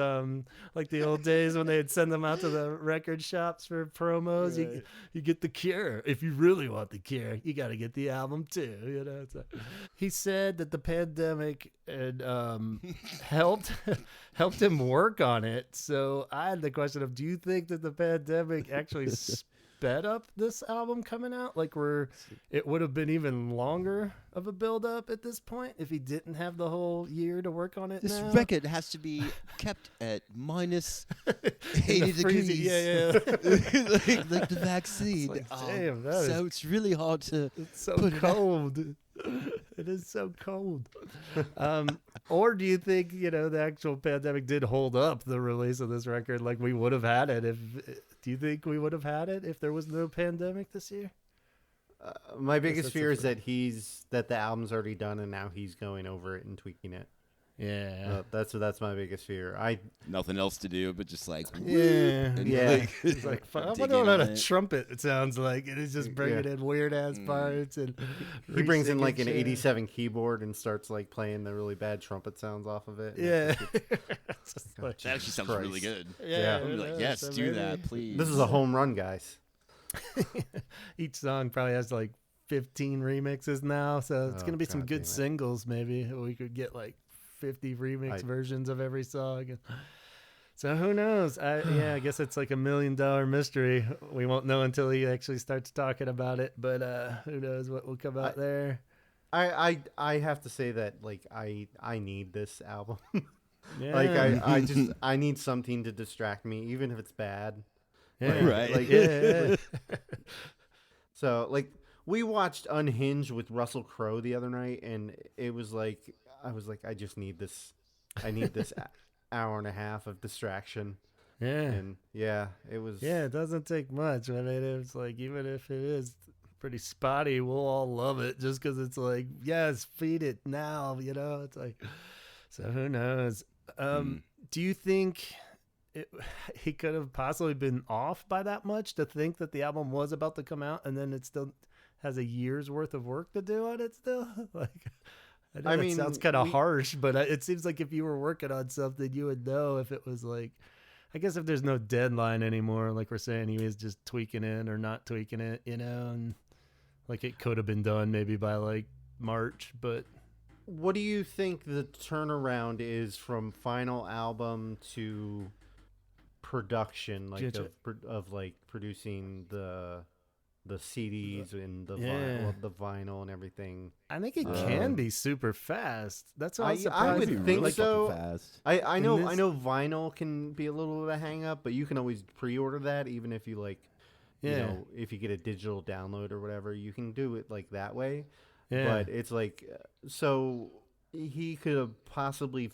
like the old days when they'd send them out to the record shops for promos. Right. You get the Cure. If you really want the Cure, you got to get the album too. He said that the pandemic had helped him work on it. So I had the question of, do you think that the pandemic actually sped up this album coming out? Like, it would have been even longer of a build up at this point if he didn't have the whole year to work on it. This now? record has to be kept at minus 80 degrees. Yeah. like the vaccine. It's like, damn, it's really hard to. It's so cold. It is so cold. Or do you think, the actual pandemic did hold up the release of this record? Like we would have had it do you think we would have had it if there was no pandemic this year? My biggest fear is that the album's already done and now he's going over it and tweaking it. Yeah, that's my biggest fear. Nothing else to do but just like yeah. It's like I wonder what a trumpet it sounds like. It is just bringing in weird ass parts and he brings in like an '87 keyboard and starts like playing the really bad trumpet sounds off of it. Yeah, that actually sounds really good. Yeah, I'm like, yes, so do that, please. This is a home run, guys. Each song probably has like 15 remixes now, so it's gonna be some good singles. Maybe we could get like 50 remix versions of every song. So who knows? I guess it's like $1 million mystery. We won't know until he actually starts talking about it, but who knows what will come out there. I have to say that like I need this album. Yeah. Like I need something to distract me, even if it's bad. Yeah. Right. Like, yeah. So like we watched Unhinged with Russell Crowe the other night, and it was like I was like, I just need this. I need this hour and a half of distraction. Yeah. And it was. Yeah, it doesn't take much. I mean, it's like, even if it is pretty spotty, we'll all love it just because it's like, yes, feed it now. It's like, so who knows? Do you think he could have possibly been off by that much to think that the album was about to come out and then it still has a year's worth of work to do on it still? Like, I mean, it sounds kind of harsh, but it seems like if you were working on something, you would know if it was like, I guess if there's no deadline anymore, like we're saying, he was just tweaking it or not tweaking it, and like it could have been done maybe by like March. But what do you think the turnaround is from final album to production, like of like producing the CDs and the vinyl and everything? I think it can be super fast. That's what I would think really so. Fast. I know vinyl can be a little bit of a hang up, but you can always pre-order that even if you like, if you get a digital download or whatever, you can do it like that way. Yeah. But it's like, so he could have possibly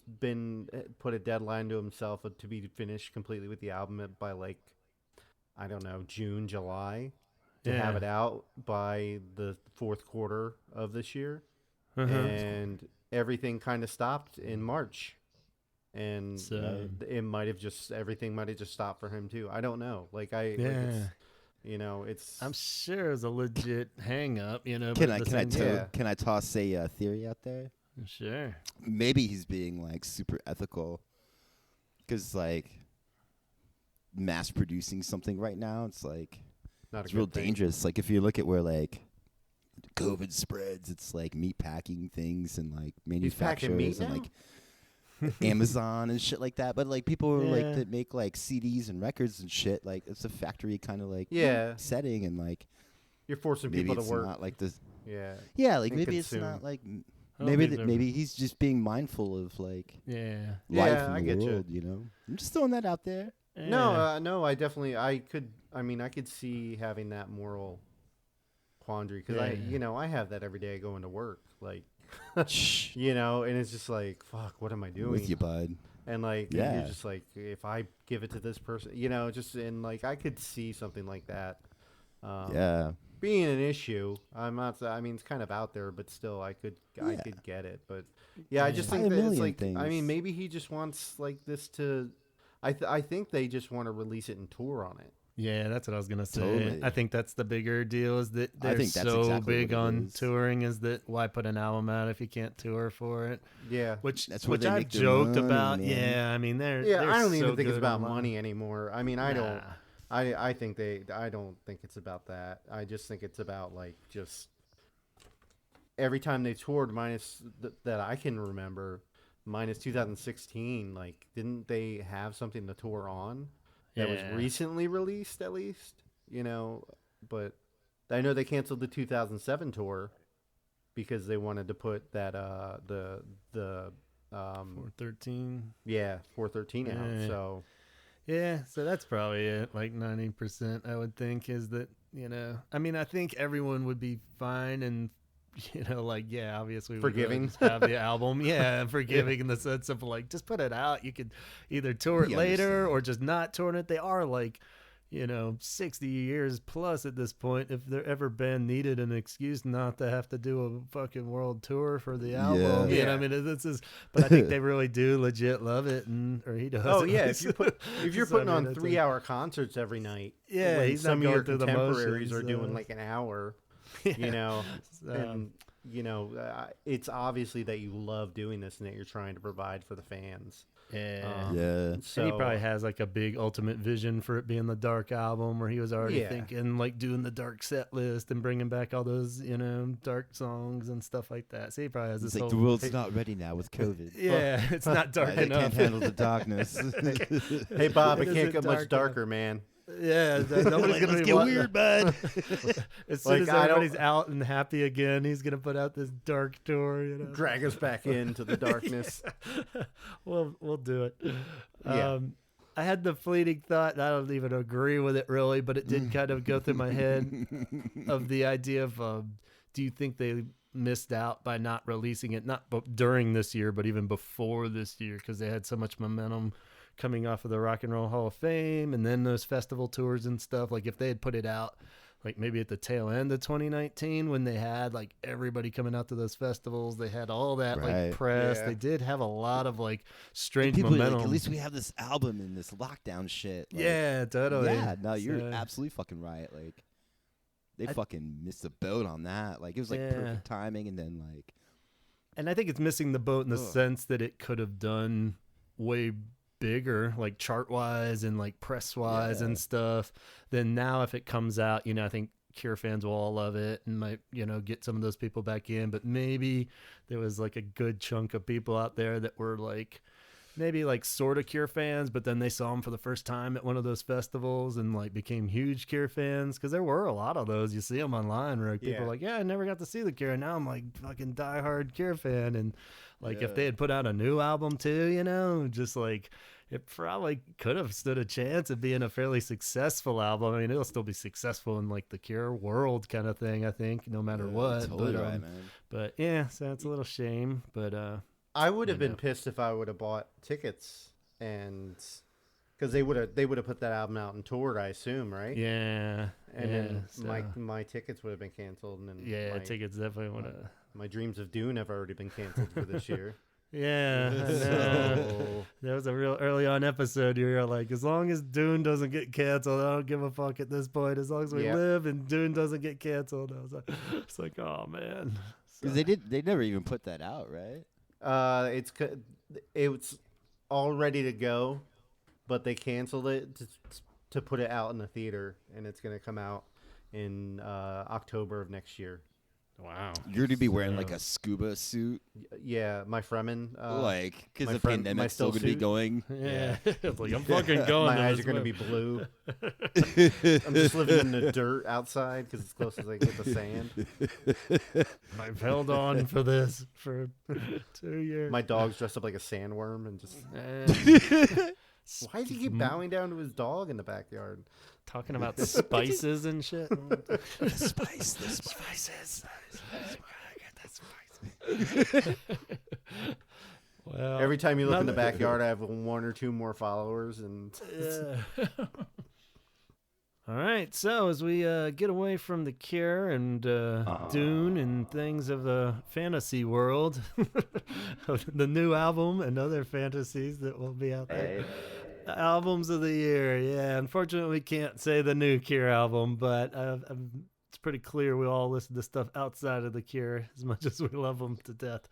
put a deadline to himself to be finished completely with the album by like, I don't know, June, July. To have it out by the fourth quarter of this year. And everything kind of stopped in March. And everything might have just stopped for him too. I don't know. Like it's I'm sure it's a legit hang up, Can I toss a theory out there? Sure. Maybe he's being like super ethical. 'Cause like mass producing something right now. It's like Not it's a real good thing. dangerous. Like if you look at where like COVID spreads, it's like meat packing things and like He's packing meat manufacturers and now? like Amazon and shit like that. But like people are like Yeah. that make like CDs and records and shit. Like it's a factory kind of like Yeah. setting, and like You're forcing maybe people it's to work. not like this. Yeah. Yeah, like And maybe it's consume. not like I don't maybe think they're- maybe he's just being mindful of like Yeah. life Yeah, I in get the you. world. You know, I'm just throwing that out there. No, I definitely, I could see having that moral quandary because Yeah. I have that every day going to work, like, Shh, and it's just like, fuck, what am I doing? with you, bud. And like, Yeah. you're just like, if I give it to this person, and like, I could see something like that. Yeah, Being an issue, I'm not. I mean, it's kind of out there, but still, I could Yeah. get it. But yeah, I just Try think a that it's million like, I mean, things. maybe he just wants like this to. I think they just want to release it and tour on it. Yeah, that's what I was gonna say. Totally. I think that's the bigger deal is that I they're think that's so exactly big what it on is. touring. Is that why put an album out if you can't tour for it? Yeah. Which where they I've make their joked money, about. man. Yeah, I mean they're Yeah, they're I don't so even think it's good about online. money anymore. I mean, I don't. Nah. I think I don't think it's about that. I just think it's about like just every time they toured, minus that I can remember, minus 2016. Like, didn't they have something to tour on that was Yeah. recently released at least? But I know they canceled the 2007 tour because they wanted to put that the 413. 413 out. Yeah. So Yeah, so that's probably it. Like 90%, I would think, is that, I mean, I think everyone would be fine and, like, yeah, obviously, Forgiving. we just have the album. Yeah, forgiving in the sense of, like, just put it out. You could either tour it We later understand. or just not tour it. They are, like, 60 years plus at this point. If there ever band needed an excuse not to have to do a fucking world tour for the album, Yeah. I mean, this is, but I think they really do legit love it, or he does. Oh at yeah, least. if you're So, I putting mean, on it's 3-hour concerts every night, Yeah, when he's not some of going your through the contemporaries motions, are doing like an hour, Yeah. and it's obviously that you love doing this and that you're trying to provide for the fans. Yeah. Yeah. So And he probably has like a big ultimate vision for it being the dark album where he was already Yeah. thinking like doing the dark set list and bringing back all those, dark songs and stuff like that. So he probably has It's this like whole the world's not ready now with COVID. Yeah, it's not dark They enough. can't handle the darkness. hey Bob, it It can't isn't get dark much darker, man. Yeah, nobody's gonna Let's be get wanting- weird, bud. As soon Like, as I don't- everybody's out and happy again, he's gonna put out this dark tour. Drag us back into the darkness. We'll do it. Yeah. I had the fleeting thought, I don't even agree with it really, but it did kind of go through my head of the idea of, do you think they missed out by not releasing it, not during this year, but even before this year, because they had so much momentum coming off of the Rock and Roll Hall of Fame and then those festival tours and stuff. Like if they had put it out like maybe at the tail end of 2019 when they had like everybody coming out to those festivals, they had all that like Right. press. Yeah. They did have a lot of like strange People are momentum. like, at least we have this album and this lockdown shit. Like, Yeah, totally. Yeah, no, you're So- absolutely fucking right. Like, they I- fucking missed the boat on that. Like, it was like Yeah. perfect timing, and then like, And I think it's missing the boat in the Ugh. sense that it could have done way bigger, like chart wise and like press wise Yeah. and stuff. Then now, if it comes out, I think Cure fans will all love it and might, get some of those people back in. But maybe there was like a good chunk of people out there that were like, maybe like sort of Cure fans, but then they saw them for the first time at one of those festivals and like became huge Cure fans. Cause there were a lot of those. You see them online where like, people Yeah. are like, yeah, I never got to see the Cure. And now I'm like fucking diehard Cure fan. And like if Yeah. they had put out a new album too, just like it probably could have stood a chance of being a fairly successful album. I mean, it'll still be successful in like the Cure world kind of thing, I think, no matter what. totally but, right, man. But yeah, so it's a little shame. But I would have You been know. pissed if I would have bought tickets and because they would have put that album out and toured, I assume, right? yeah, And yeah, then so- my tickets would have been canceled, and then yeah, my, tickets definitely would have. my dreams of Dune have already been canceled for this year. Yeah, I know. So There was a real early on episode. You were like, as long as Dune doesn't get canceled, I don't give a fuck at this point. As long as we Yep. live and Dune doesn't get canceled, I was like, it's like, oh man. So- Because they never even put that out, right? it's all ready to go, but they canceled it to put it out in the theater, and it's gonna come out in October of next year. Wow. You're to be wearing like a scuba suit, Yeah, my Fremen. like because my the friend- my pandemic's still still gonna be suit. going. Yeah. It's like, I'm fucking going. My to eyes this are gonna movie. be blue. I'm just living in the dirt outside because it's close as I get the sand. I've held on for this for 2 years. My dog's dressed up like a sandworm and just. Why does he keep bowing down to his dog in the backyard? Talking about spices and shit. The spices. Spices. Well, Every time you look in the backyard, I have 1 or 2 more followers, and yeah. All right, so as we get away from the Cure and Dune and things of the fantasy world, the new album and other fantasies that will be out there. Albums of the year, yeah. Unfortunately, we can't say the new Cure album, but it's pretty clear we all listen to stuff outside of the Cure as much as we love them to death.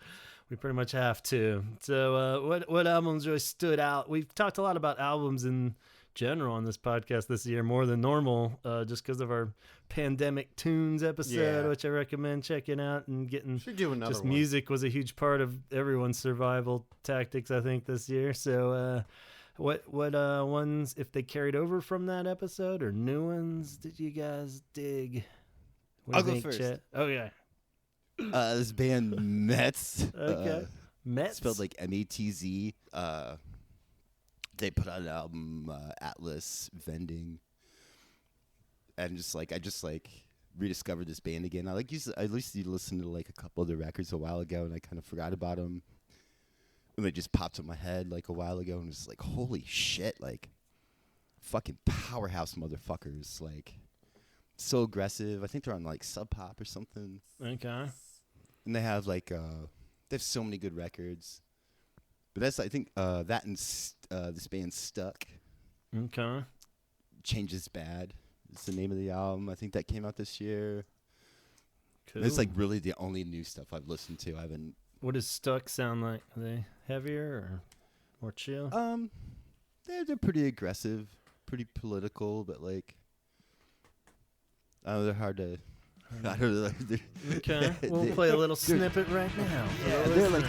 We pretty much have to. So what albums really stood out? We've talked a lot about albums in general on this podcast this year, more than normal, just because of our pandemic tunes episode, which I recommend checking out and getting. should do another Just one. music was a huge part of everyone's survival tactics, I think, this year. So what ones, if they carried over from that episode, or new ones, did you guys dig? What do I'll you go think, first. Chet? Oh, yeah. This band Mets. Okay. Mets? Spelled like Metz. They put out an album, Atlas Vending, and I just rediscovered this band again. I used to listen to like a couple of the records a while ago, and I kind of forgot about them. And they just popped in my head like a while ago, and was like, holy shit, like fucking powerhouse motherfuckers, like so aggressive. I think they're on like Sub Pop or something. Okay. And they have like they have so many good records. But that's, I think, that and this band Stuck. Okay. Change is Bad. It's the name of the album. I think that came out this year. Cool. It's like really the only new stuff I've listened to. I haven't. What does Stuck sound like? Are they heavier or more chill? They're pretty aggressive, pretty political, but like, they're hard to. I don't know. Okay. We'll play a little snippet right now. Yeah, they're like.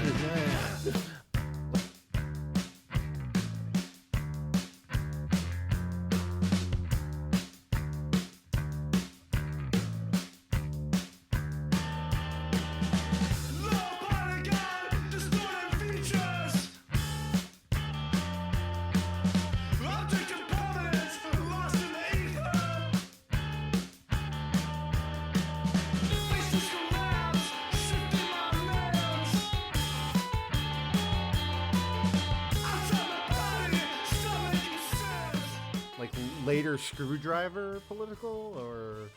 Later Screwdriver political, or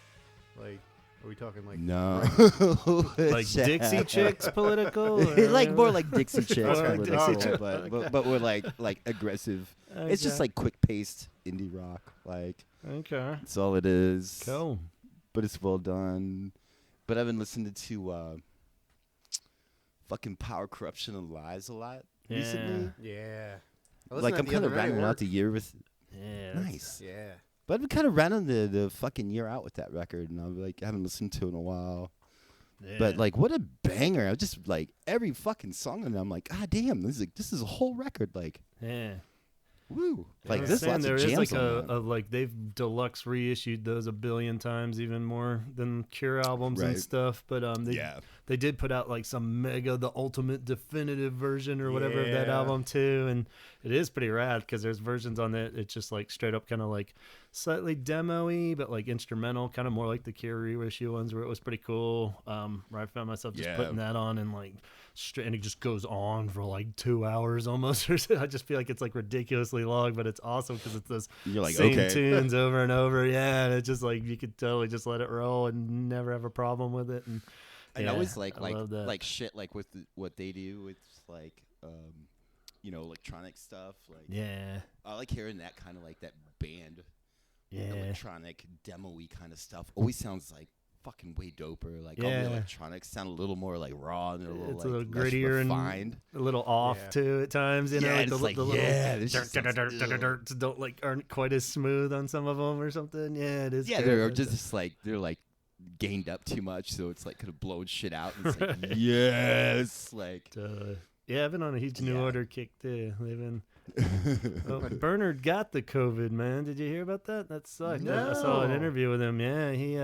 like, are we talking like No. Like Dixie Chicks political? Or Like more like Dixie Chicks, Or political, Dixie Chicks. but we're like aggressive. It's just Okay. like quick paced indie rock. Like Okay. that's all it is. Cool. But it's well done. But I've been listening to fucking Power, Corruption, and Lies a lot recently. Yeah. Like I'm kind of rounding out the year with. Yeah. Nice. Yeah. But I've been kind of rounding the fucking year out with that record, and I'm like, I haven't listened to it in a while. Yeah. But like, what a banger! I was just like every fucking song on it, I'm like, God damn, this is a whole record. Like, Yeah. woo! Like I was this saying lots there of is jams like on that. a like they've deluxe reissued those a billion times, even more than Cure albums and Right. stuff. But they did put out like some mega, the ultimate definitive version or whatever of that Yeah. album too, and it is pretty rad because there's versions on that it's just like straight up kind of like slightly demo-y but like instrumental, kind of more like the Cure reissue ones where it was pretty cool. Where I found myself just Yeah. putting that on and like and it just goes on for like 2 hours almost. Or so. I just feel like it's like ridiculously long, but it's awesome because it's those You're like, same okay. tunes over and over. Yeah, and it's just like you could totally just let it roll and never have a problem with it. And And yeah, I always I love that. like shit like with what they do. It's like electronic stuff. Like yeah, I like hearing that kind of like that band yeah, electronic demo-y kind of stuff. Always sounds like fucking way doper. Like all the electronics sound a little more like raw and It's a a little little less grittier refined. and a little off too at times. You know, like it's the like, little this just don't like aren't quite as smooth on some of them or something. Yeah, it is. yeah, good. they're just like gained up too much, so it's like kind of blowing shit out. And it's like yes, like yeah, I've been on a huge New Order kick too. They've been. Bernard got the COVID, man. Did you hear about that? That sucked. No. I saw an interview with him. Yeah, he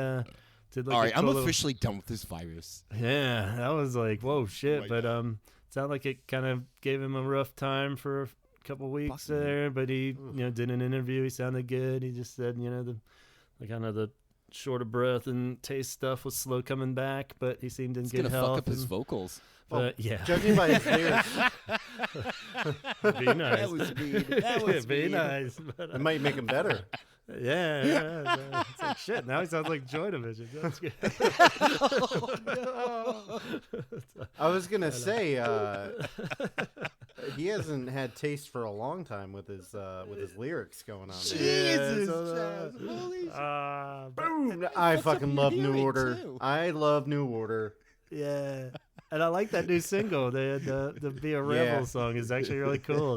did like. All right, a I'm cool officially done with this virus. Yeah, that was like whoa shit, but God. it sounded like it kind of gave him a rough time for a couple weeks Fucking there. But he did an interview. He sounded good. He just said the kind of the short of breath and taste stuff was slow coming back, but he seemed in It's good gonna health. fuck up his vocals. But yeah, Judging by his lyrics, be nice. That was mean. That was be mean. nice. But, it might make him better. yeah. It's like shit. Now he sounds like Joy Division. That's good. I was gonna say he hasn't had taste for a long time with his lyrics going on. There. Jesus, so, holy shit. Boom! I fucking love New hearing, Order. too. I love New Order. yeah. And I like that new single. They had the "Be a Rebel" song is actually really cool.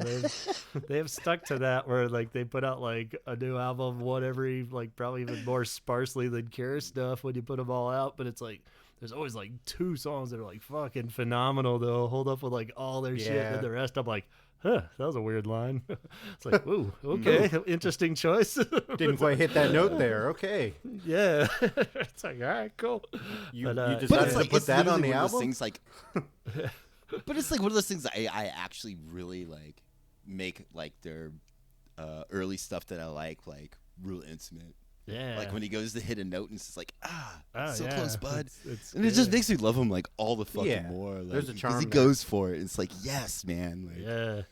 They have stuck to that where like they put out like a new album, whatever, like probably even more sparsely than Cure stuff when you put them all out. But it's like there's always like 2 songs that are like fucking phenomenal. They'll hold up with like all their shit, and the rest I'm like, huh, that was a weird line. It's like, ooh, okay, interesting choice. Didn't quite hit that note there. Okay, Yeah, it's like all right, cool. you But decided it's to like put it's that on literally the one of those album. things like, but it's like one of those things that I actually really like make like their early stuff that I like real intimate. Yeah, Like when he goes to hit a note and it's just like so yeah. close, bud. It's And it just good. makes me love him like all the fucking Yeah, more. Like, there's a 'cause charm he there. goes for it. It's like yes, man. Like,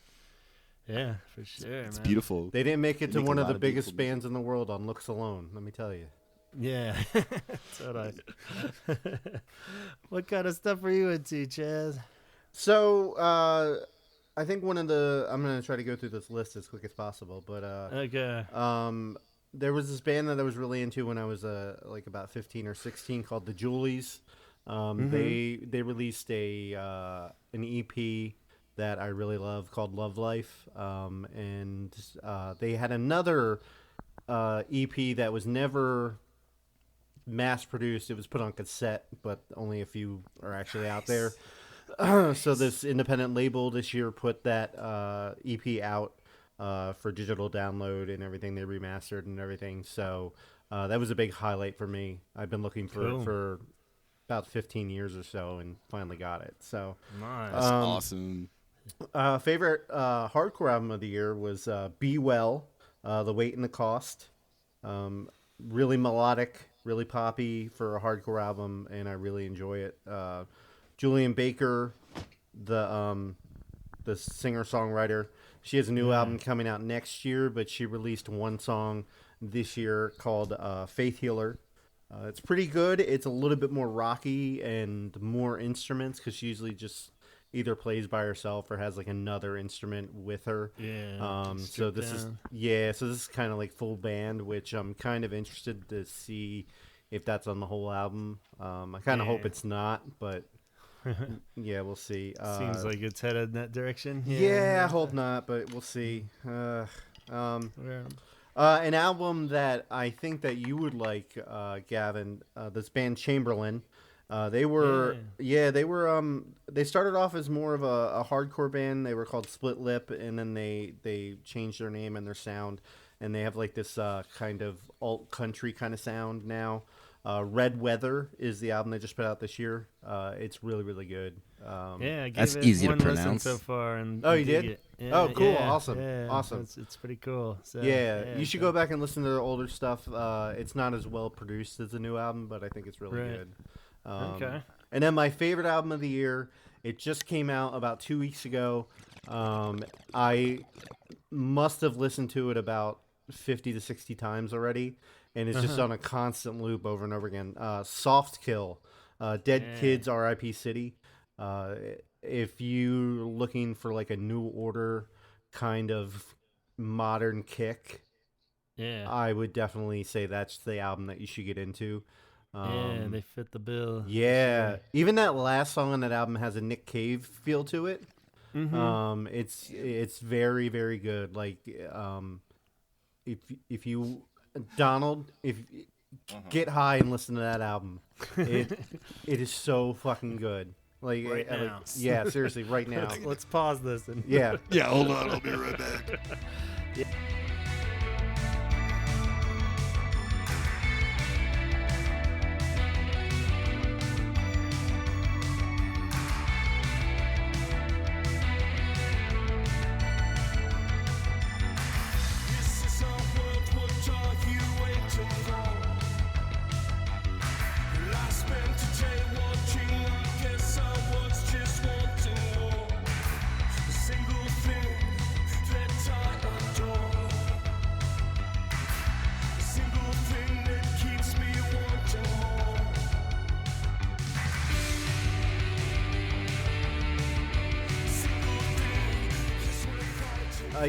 yeah, for sure. it's man. beautiful. They didn't make it to They make one a of lot the of biggest beautiful music. bands in the world on looks alone. Let me tell you. Yeah, that's what I. What kind of stuff are you into, Chaz? So I think I'm gonna try to go through this list as quick as possible, but Okay. there was this band that I was really into when I was like about 15 or 16 called the Julies. They released an EP that I really love called Love Life, and they had another EP that was never mass produced. It was put on cassette, but only a few are actually out there. So this independent label this year put that EP out for digital download and everything. They remastered and everything. So that was a big highlight for me. I've been looking for about 15 years or so and finally got it. So Nice. That's awesome. favorite hardcore album of the year was Be Well, The Weight and the Cost. Really melodic, really poppy for a hardcore album, and I really enjoy it. Julian Baker, the singer-songwriter, she has a new album coming out next year, but she released one song this year called Faith Healer. It's pretty good. It's a little bit more rocky and more instruments because she usually just either plays by herself or has like another instrument with her. Yeah. So this is kind of like full band, which I'm kind of interested to see if that's on the whole album. I kind of hope it's not, but yeah, we'll see. Seems like it's headed in that direction. Yeah, I hope not, but we'll see. An album that I think that you would like, Gavin. This band Chamberlain. They started off as more of a hardcore band. They were called Split Lip, and then they changed their name and their sound, and they have like this kind of alt country kind of sound now. Red Weather is the album they just put out this year. It's really, really good. I gave That's it easy to one listen pronounce. so far. And Oh, you dig did? it. Yeah, Oh, cool. yeah, Awesome. yeah. Awesome. It's pretty cool. So, You should so- go back and listen to their older stuff. It's not as well produced as the new album, but I think it's really Right. good. Okay. And then my favorite album of the year, it just came out about 2 weeks ago. I must have listened to it about 50 to 60 times already, and it's just on a constant loop over and over again. Soft Kill, Dead Kids, R.I.P. City. If you're looking for like a New Order kind of modern kick, Yeah. I would definitely say that's the album that you should get into. Yeah, they fit the bill. Yeah, even that last song on that album has a Nick Cave feel to it. It's very, very good. Like, if you Donald, if get high and listen to that album, it is so fucking good. Like, Right now. yeah, seriously, right now. Let's pause this and Yeah. Yeah, hold on, I'll be right back.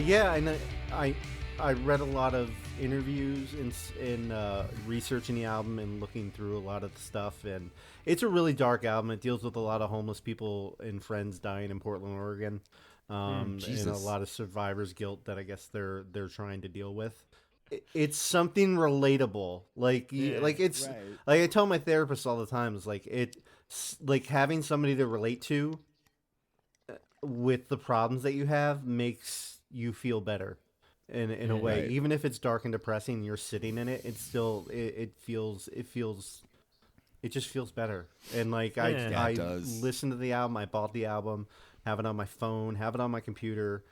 Yeah, and I read a lot of interviews in researching the album and looking through a lot of the stuff, and it's a really dark album. It deals with a lot of homeless people and friends dying in Portland, Oregon, and a lot of survivor's guilt that I guess they're trying to deal with. It's something relatable, like it's right. like I tell my therapist all the time. It's like having somebody to relate to with the problems that you have makes you feel better in a way. Right. Even if it's dark and depressing, you're sitting in it, it's still it just feels better. And like I listened to the album, I bought the album, have it on my phone, have it on my computer,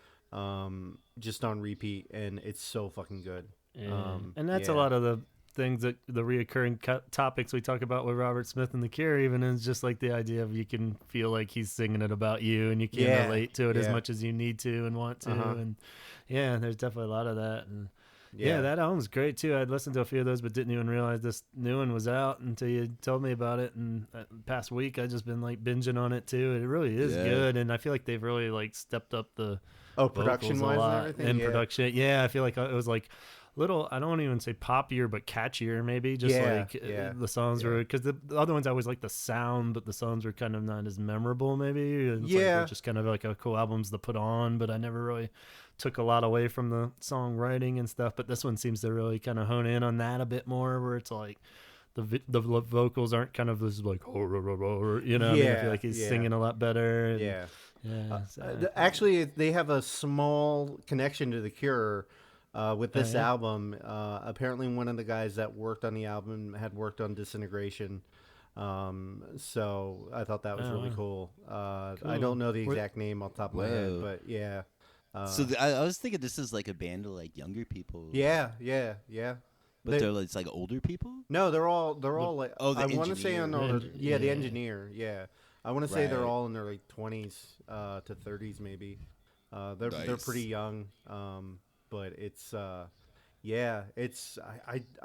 just on repeat, and it's so fucking good. And that's a lot of the things that the reoccurring topics we talk about with Robert Smith and The Cure, even is just like the idea of you can feel like he's singing it about you and you can't relate to it as much as you need to and want to. And there's definitely a lot of that. And that album's great too. I'd listened to a few of those, but didn't even realize this new one was out until you told me about it. And past week, I've just been like binging on it too. It really is good. And I feel like they've really like stepped up the production wise and everything. And production. Yeah, I feel like it was like little, I don't even say poppier, but catchier maybe. Just the songs were, because the other ones I always like the sound, but the songs were kind of not as memorable maybe. And they're just kind of like a cool albums to put on, but I never really took a lot away from the songwriting and stuff. But this one seems to really kind of hone in on that a bit more, where it's like the vocals aren't kind of this like, you know, I mean, I feel like he's singing a lot better. And, actually, they have a small connection to The Cure. With this album, apparently one of the guys that worked on the album had worked on Disintegration, so I thought that was really cool. I don't know the exact name off the top of my head, but yeah. So I was thinking this is like a band of like younger people. Yeah. But it's like older people. No, they're all like. Oh, the I want to say the engineer. Yeah, I want to say they're all in their like 20s to 30s maybe. They're pretty young. But it's I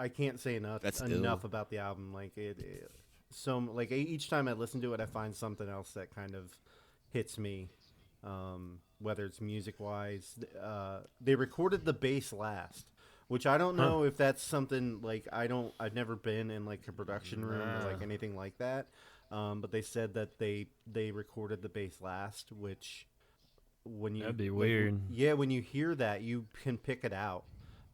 can't say enough about the album. Like each time I listen to it, I find something else that kind of hits me, whether it's music wise. They recorded the bass last, which I don't know if that's something like I've never been in like a production room or like anything like that, but they said that they recorded the bass last, which that'd be weird. When you hear that, you can pick it out,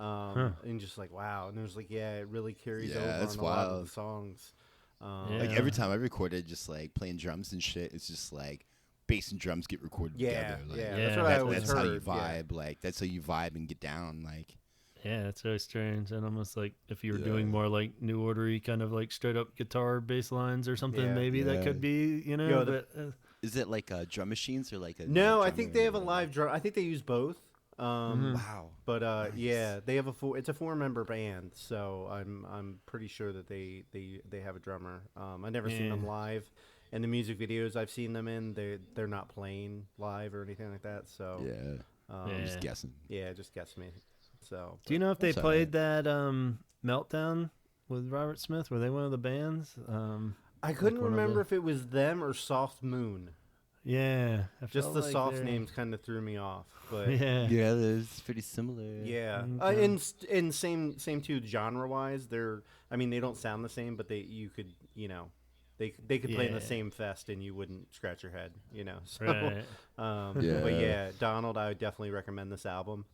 and just like wow. And there's like it really carries over on a lot of the songs. Like every time I recorded, just like playing drums and shit, it's just like bass and drums get recorded together. Like, that's what I always that's heard. how you vibe. Like that's how you vibe and get down. Like it's very strange, and almost like if you were doing more like New Order-y kind of like straight up guitar bass lines or something, maybe that could be is it like drum machines or like a? No, I think they have a live drum. I think they use both. Wow. But nice. They have it's a 4-member band, so I'm pretty sure that they have a drummer. I've never seen them live, and the music videos I've seen them in, they're not playing live or anything like that. So I'm just guessing. Yeah, just guess me. So do you know if they played that Meltdown with Robert Smith? Were they one of the bands? I couldn't remember if it was them or Soft Moon. Yeah. I Just felt the like soft they're- names kind of threw me off. But Yeah. Yeah, it's pretty similar. yeah, Okay. and same too genre wise. They don't sound the same, but you could they could play in the Yeah. same fest and you wouldn't scratch your head. So, Right. but yeah, Donald, I would definitely recommend this album.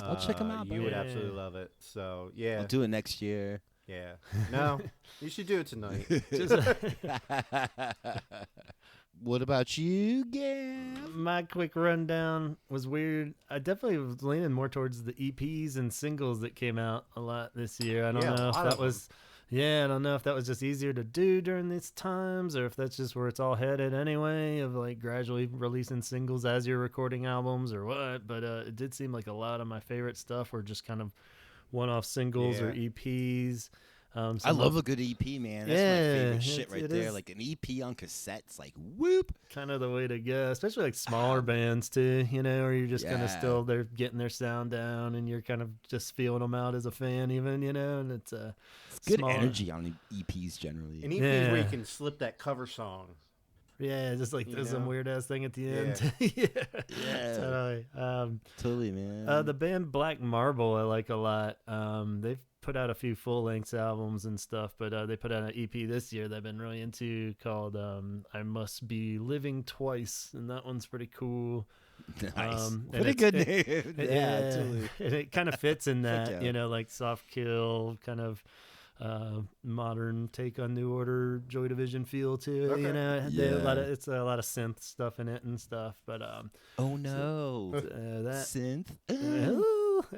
I'll check 'em out, You bro. would Yeah. absolutely love it. So yeah, I'll do it next year. yeah. No, you should do it tonight. What about you, Gav? My quick rundown was weird. I definitely was leaning more towards the EPs and singles that came out a lot this year. I don't Yeah, a know if lot that of was, I don't know if that was just easier to do during these times or if that's just where it's all headed anyway, of like gradually releasing singles as you're recording albums or what. But it did seem like a lot of my favorite stuff were just kind of one-off singles or Yeah. EPs. I Some love of- a good EP, man. That's my Yeah, favorite shit it right is. there. Like an EP on cassettes, like whoop. kind of the way to go, especially like smaller bands too, or you're just kind of Yeah. still they're getting their sound down and you're kind of just feeling them out as a fan even, and it's It's good smaller. energy on EPs generally. And EPs where you Yeah. can slip that cover song. yeah, just like You there's some know? weird ass thing at the Yeah. end. yeah. Yeah. Totally. Totally, man. The band Black Marble I like a lot. They've put out a few full length albums and stuff, but they put out an EP this year that I've been really into called I Must Be Living Twice, and that one's pretty cool. Nice. and What a it's- good it- name. Yeah, totally. And it kind of fits in that, yeah. like soft kill, kind of modern take on New Order, Joy Division feel to it. Okay. It's a lot of synth stuff in it and stuff. But Oh no. that Synth.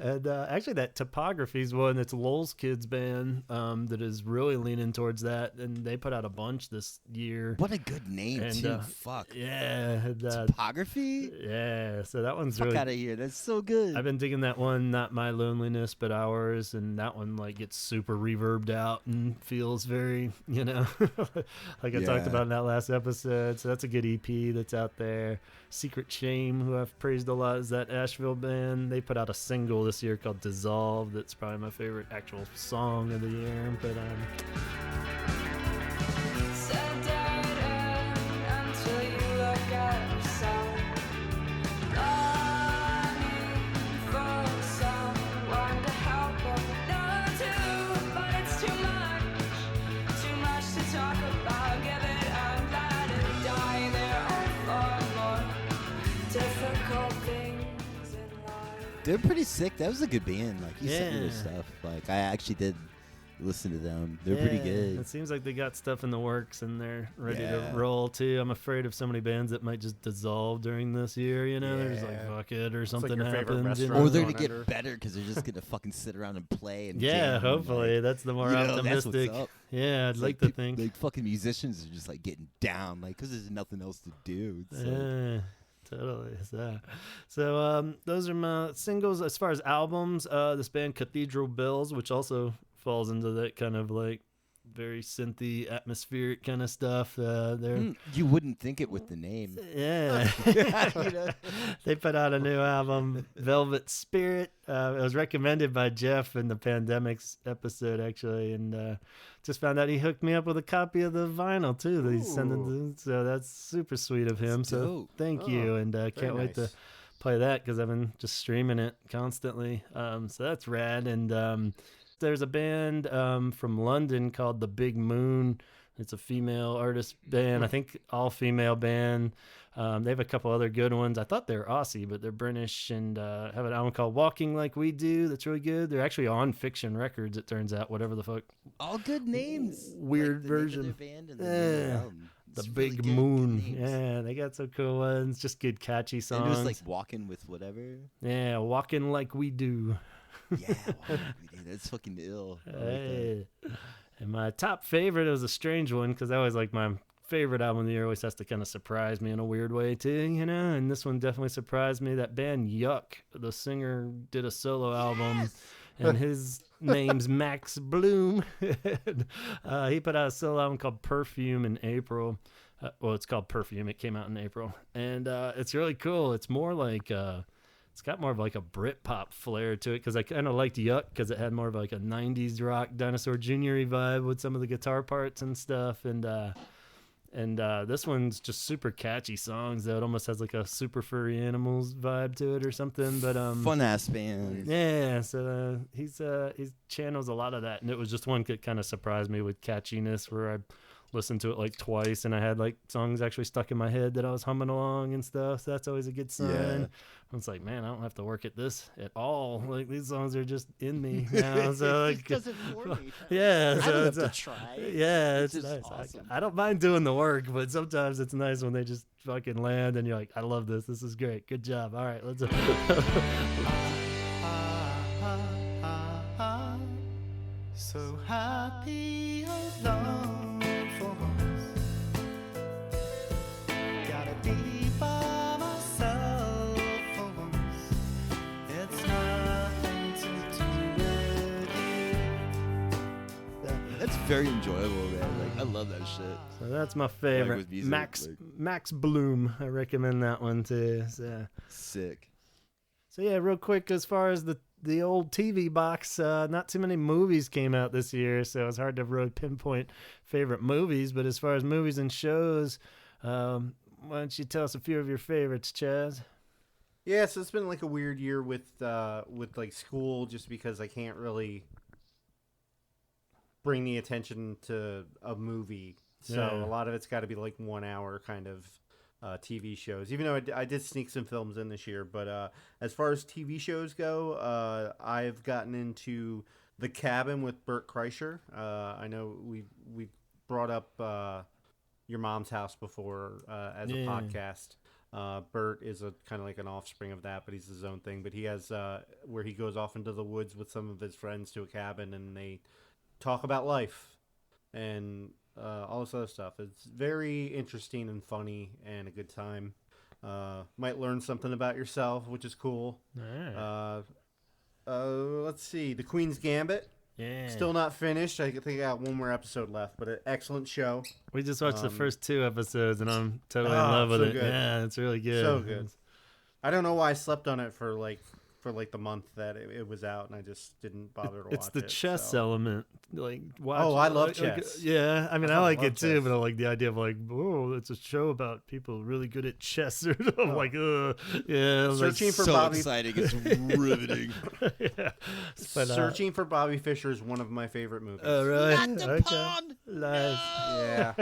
and actually that Topography's one that's Lowell's Kids band that is really leaning towards that, and they put out a bunch this year. What a good name And, too. Fuck. Yeah, and, Topography. yeah. So that one's Fuck really. out of here. That's so good. I've been digging that one, Not My Loneliness, but Ours, and that one like gets super reverbed out and feels very, like I talked Yeah. about in that last episode. So that's a good EP that's out there. Secret Shame, who I've praised a lot, is that Asheville band. They put out a single this year called Dissolve. That's probably my favorite actual song of the year. But Until you look at yourself, longing for someone to help or no to, but it's too much to talk about. Give it, I'm glad to die. There are far more difficult things in life. They're pretty sick. That was a good band. Like you sent me their Yeah. stuff. Like I actually did listen to them. They're pretty good. It seems like they got stuff in the works and they're ready Yeah. to roll too. I'm afraid of so many bands that might just dissolve during this year. They're just like Yeah. fuck it or like something your favorite happens. restaurant. Or they're Going gonna get under. better because they're just gonna fucking sit around and play and Yeah, jam, hopefully like, that's the more that's optimistic. what's up. Yeah, I'd It's like to peop- think. like fucking musicians are just like getting down, like because there's nothing else to do. It's like, Yeah, totally. So those are my singles. As far as albums, this band Cathedral Bells, which also falls into that kind of like very synthy, atmospheric kind of stuff. They're you wouldn't think it with the name. yeah. They put out a new album, Velvet Spirit. It was recommended by Jeff in the Pandemics episode, actually, and just found out he hooked me up with a copy of the vinyl too. That he's sending, so that's super sweet of him. That's So dope. thank you, and can't wait to nice. play that because I've been just streaming it constantly. So that's rad. And there's a band from London called The Big Moon. It's a female artist band. I think all female band. They have a couple other good ones. I thought they were Aussie, but they're British and have an album called Walking Like We Do. That's really good. They're actually on Fiction Records, it turns out, whatever the fuck. All good names. Weird like the name of version. their band and the name of their Yeah. album. The It's really Big good, good Moon. names. Yeah, they got some cool ones. Just good, catchy And songs. it was like walking with whatever. Yeah, Walking Like We Do. Yeah, that's fucking ill. I like that. Hey. And my top favorite was a strange one because I always like my favorite album of the year always has to kind of surprise me in a weird way too, and this one definitely surprised me. That band Yuck, the singer did a solo album and his name's Max Bloom. He put out a solo album called Perfume in April. Well, it's called Perfume. It came out in April, and it's really cool. It's more like it's got more of like a Britpop flair to it because I kind of liked Yuck because it had more of like a 90s rock Dinosaur Jr.-y vibe with some of the guitar parts and stuff. And And this one's just super catchy songs, though. It almost has like a super furry animals vibe to it or something. But Fun ass band. yeah. So he channels a lot of that, and it was just one that kind of surprised me with catchiness, where I listened to it like twice, and I had like songs actually stuck in my head that I was humming along and stuff. So that's always a good sign. Yeah. I was like, man, I don't have to work at this at all. Like these songs are just in me now. So like, does it for me. yeah, I so don't it's have to try. yeah, It's it's just nice. awesome. I don't mind doing the work, but sometimes it's nice when they just fucking land and you're like, I love this. This is great. Good job. All right, let's. So happy alone for once. Gotta be by myself for once. It's nothing to do with you. That's very enjoyable, man. Like I love that shit. So that's my favorite. with music, Max Bloom. I recommend that one too. Sick. So yeah, real quick, as far as the old TV box, not too many movies came out this year, so it's hard to really pinpoint favorite movies. But as far as movies and shows, why don't you tell us a few of your favorites, Chaz? Yeah, so it's been like a weird year with like school, just because I can't really bring the attention to a movie. So Yeah. a lot of it's got to be like 1 hour kind of TV shows. Even though I did sneak some films in this year, but as far as TV shows go, I've gotten into The Cabin with Bert Kreischer. I know we brought up Your Mom's House before as a podcast. Bert is a kind of like an offspring of that, but he's his own thing. But he has where he goes off into the woods with some of his friends to a cabin, and they talk about life and all this other stuff. It's very interesting and funny and a good time. Might learn something about yourself, which is cool. Let's see, The Queen's Gambit. Yeah. Still not finished. I think I got one more episode left, but an excellent show. We just watched the first 2 episodes, and I'm totally in Ah, love with so it. good. Yeah, it's really good. So good. I don't know why I slept on it for like the month that it was out, and I just didn't bother to watch it. It's the chess so. element. Like, watch, Oh, I love like, chess. Yeah, I mean, I fucking like love it too, chess. but I like the idea of like, oh, it's a show about people really good at chess. Or I'm like, yeah. Searching for so Bobby. exciting. It's riveting. Yeah. But, Searching for Bobby Fischer is one of my favorite movies. Oh, really? Not the pond. Nice. Yeah,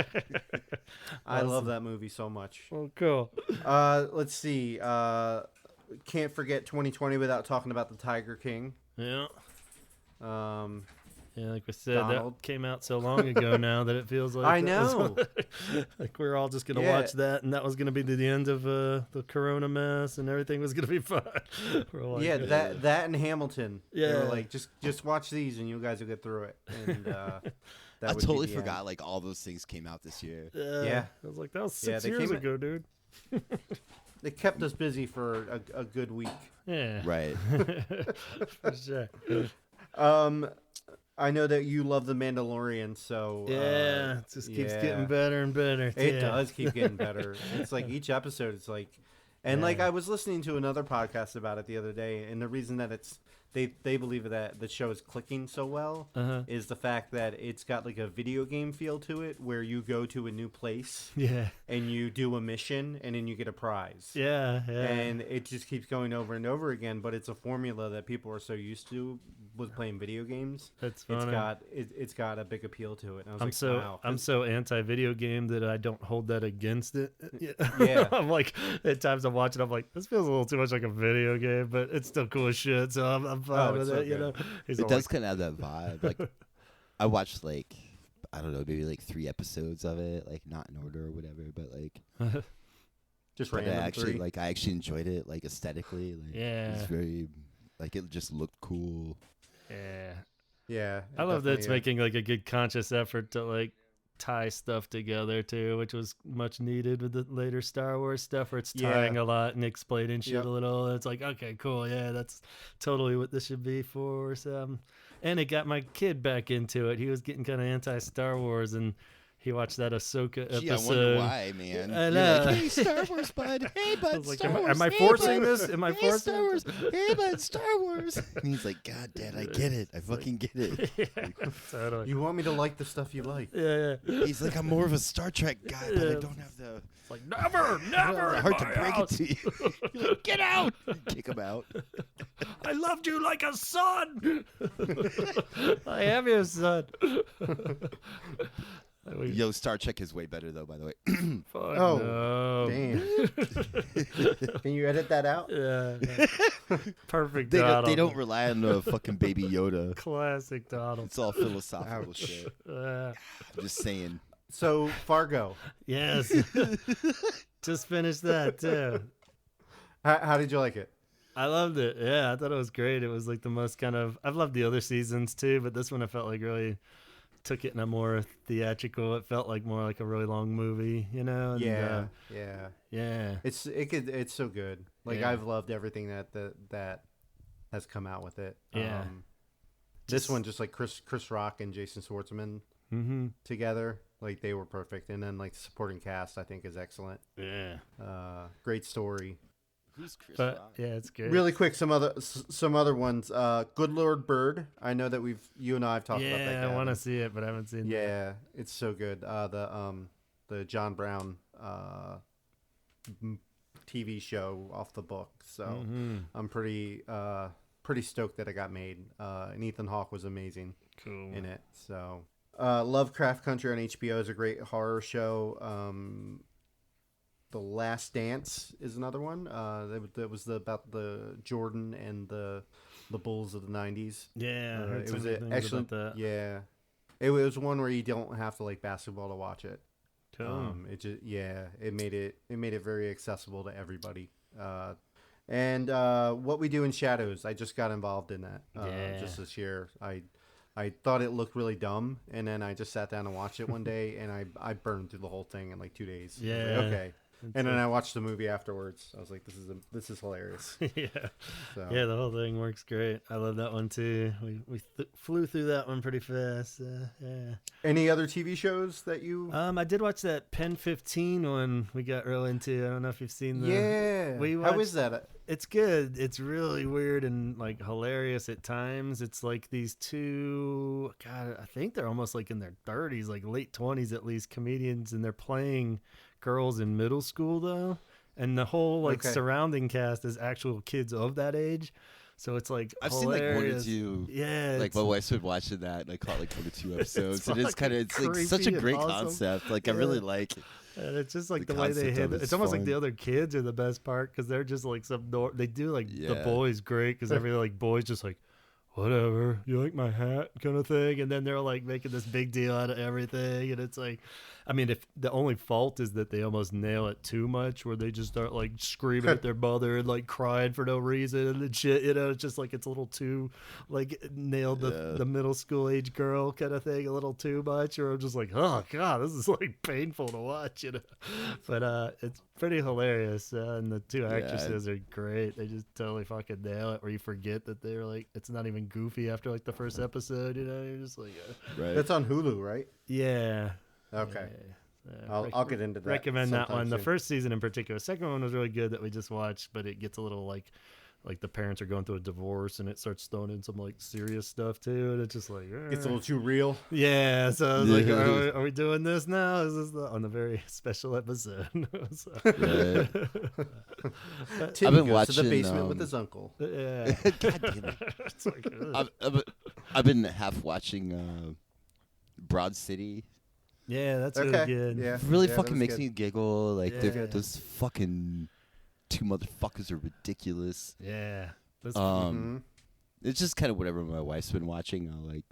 I love that movie so much. Well, cool. Let's see. Can't forget 2020 without talking about The Tiger King. Yeah. Um, Yeah, like we said, Donald. that came out so long ago now that it feels like I that was- know. like we're all just gonna Yeah. watch that, and that was gonna be the end of the Corona mess, and everything was gonna be fine. We're like, yeah, that and Hamilton. They Yeah. were like, just watch these and you guys will get through it. And that I would be totally the forgot end. like all those things came out this year. Yeah. I was like, that was Yeah, 6 they years came ago, dude. They kept us busy for a good week. Yeah, Right. for sure. I know that you love The Mandalorian, so Yeah, it just keeps getting yeah. better and better. It Yeah. does keep getting better. It's like each episode, it's like, and like Yeah. I was listening to another podcast about it the other day, and the reason that they believe that the show is clicking so well is the fact that it's got like a video game feel to it, where you go to a new place Yeah, and you do a mission, and then you get a prize. yeah. And it just keeps going over and over again, but it's a formula that people are so used to with playing video games. That's funny. It's got a big appeal to it. And I was I'm like, so wow. I'm so anti-video game that I don't hold that against it. Yeah. I'm like, at times I'm watching, I'm like, this feels a little too much like a video game, but it's still cool as shit. So I'm fine Oh, with it's it. so You know, good. He's It all does like, kind of have that vibe. Like I watched like I don't know, maybe like 3 episodes of it, like not in order or whatever, but like Just but random I actually three. I actually enjoyed it like aesthetically. Like Yeah. it's very like it just looked cool. yeah. Yeah, it I love that it's definitely, making like a good conscious effort to like tie stuff together too, which was much needed with the later Star Wars stuff, where it's Yeah. tying a lot and explaining shit Yep. a little. It's like, okay, cool, yeah, that's totally what this should be for. And it got my kid back into it. He was getting kind of anti Star Wars, and He watched that Ahsoka episode. Gee, I wonder why, man. I You're know. like, hey, Star Wars, bud. Hey, I bud, was like, Star Wars. am I Hey, forcing bud. this? Am I Hey, forcing Star Wars. it? Hey, bud, Star Wars. And he's like, God, Dad, I get it. I fucking get it. Yeah, totally. You want me to like the stuff you like. Yeah. He's like, I'm more of a Star Trek guy, but I don't have the It's like never in heart to my break house. it to you. You're like, get out. You kick him out. I loved you like a son. I am your son. Yo, Star Trek is way better, though, by the way. Fuck Oh, no. damn. Can you edit that out? Yeah. Perfect. They Donald. don't rely on the fucking baby Yoda. Classic Donald. It's all philosophical shit. I'm just saying. So, Fargo. Yes. Just finished that too. How did you like it? I loved it. Yeah, I thought it was great. It was like the most kind of. I've loved the other seasons too, but this one I felt like really took it in a more theatrical. It felt like more like a really long movie, you know. And, Yeah. yeah. It's so good. Like Yeah. I've loved everything that has come out with it. Yeah. This one just like Chris Rock and Jason Schwartzman Mm-hmm. together, like they were perfect. And then like the supporting cast, I think is excellent. Yeah. Great story. Who's Chris But Rock? yeah, it's good. Really quick, some other ones. Good Lord Bird. I know that you and I have talked about that. Yeah, I want to Gavin. see it, but I haven't seen it. Yeah, it's so good. The John Brown TV show off the book. So Mm-hmm. I'm pretty stoked that it got made. And Ethan Hawke was amazing Cool. in it. So Lovecraft Country on HBO is a great horror show. The Last Dance is another one. That was about the Jordan and the Bulls of the 90s. Yeah, I heard It some was good things excellent. about that. Yeah, it was one where you don't have to like basketball to watch it. Cool. It made it very accessible to everybody. And What We Do in Shadows, I just got involved in that just this year. I thought it looked really dumb, and then I just sat down and watched it one day, and I burned through the whole thing in like 2 days. I was like, Yeah. okay. And then I watched the movie afterwards. I was like, this is hilarious. yeah. So. Yeah, the whole thing works great. I love that one too. We flew through that one pretty fast. Yeah. Any other TV shows that you? I did watch that Pen 15 one we got real into. I don't know if you've seen the. Yeah. We How watched- is that? It's good. It's really weird and like hilarious at times. It's like these two, God, I think they're almost like in their 30s, like late 20s at least, comedians, and they're playing girls in middle school though. And the whole like Okay. surrounding cast is actual kids of that age. So it's like I've seen like one or hilarious. two. Yeah. Like it's- my wife's been watching that, and I caught like 1 or 2 episodes, and it's fucking like such a creepy and great awesome. concept. Like I really Yeah. like. And it's just like The the way they concept hit of it. it's It's almost like fun. the other kids are the best part because they're just like they do like the Yeah. boys great because every like boy's just like, whatever, you like my hat kind of thing. And then they're like making this big deal out of everything. And it's like, I mean, if the only fault is that they almost nail it too much where they just start like screaming at their mother and like crying for no reason and shit, you know, it's just like it's a little too like nailed the middle school age girl kind of thing a little too much, or I'm just like, oh God, this is like painful to watch, you know. But it's pretty hilarious. And the two actresses are great. They just totally fucking nail it where you forget that they're like, it's not even goofy after like the first episode, you know, you're just like, Right. That's on Hulu, right? yeah. Okay. Yeah. I'll get into that. Recommend that sometime one. The soon. first season in particular. The second one was really good that we just watched, but it gets a little like the parents are going through a divorce and it starts throwing in some like serious stuff too, and it's just like It's a little too real. yeah. So I was like, are we doing this now? Is this on the very special episode? So, Right. Tim I've been goes to the watching, basement with his uncle. yeah. God damn it. It's like, ugh. I've been half watching Broad City. Yeah, that's Okay. really good. Yeah. Really that fucking was makes good. me giggle. Like Yeah. those fucking 2 motherfuckers are ridiculous. Yeah. That's, Mhm. It's just kind of whatever my wife's been watching. I'll like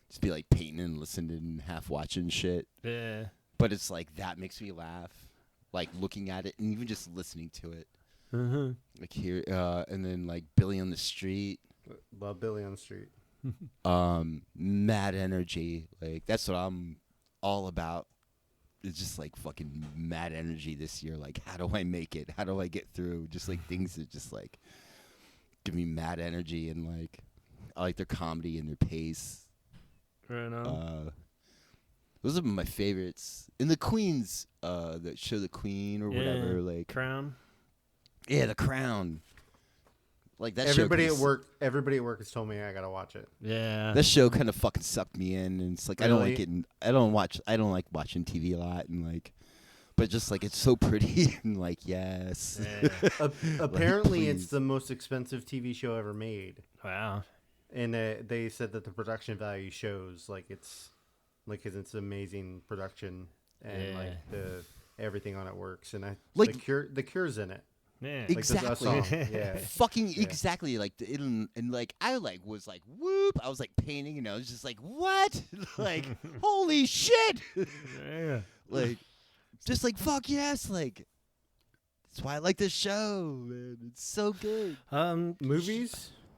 just be like painting and listening and half watching shit. yeah. But it's like that makes me laugh, like looking at it and even just listening to it. Mm-hmm. Like here, and then like Billy on the Street, Love Billy on the Street. mad energy. Like that's what I'm all about. It's just like fucking mad energy this year. Like how do I make it? How do I get through? Just like things that just like give me mad energy, and like I like their comedy and their pace. Right on. Those are my favorites. And the Queen's, that show The Queen or whatever, like Crown. Yeah, The Crown. Like that Everybody show at work. Everybody at work has told me I gotta watch it. Yeah. That show kind of fucking sucked me in, and it's like I don't like Really? it. I don't like watching TV a lot, and like, but just like it's so pretty, and like yes. Yeah. Apparently, it's please. the most expensive TV show ever made, Wow. and they said that the production value shows like it's amazing production and like the everything on it works, and Like- the Cure's in it. Yeah. Like, there's a Exactly. song, yeah. Fucking exactly like and like I like was like whoop. I was like painting, and I was just like what? Like holy shit! Yeah. Like just like fuck yes! Like that's why I like this show, man. It's so good.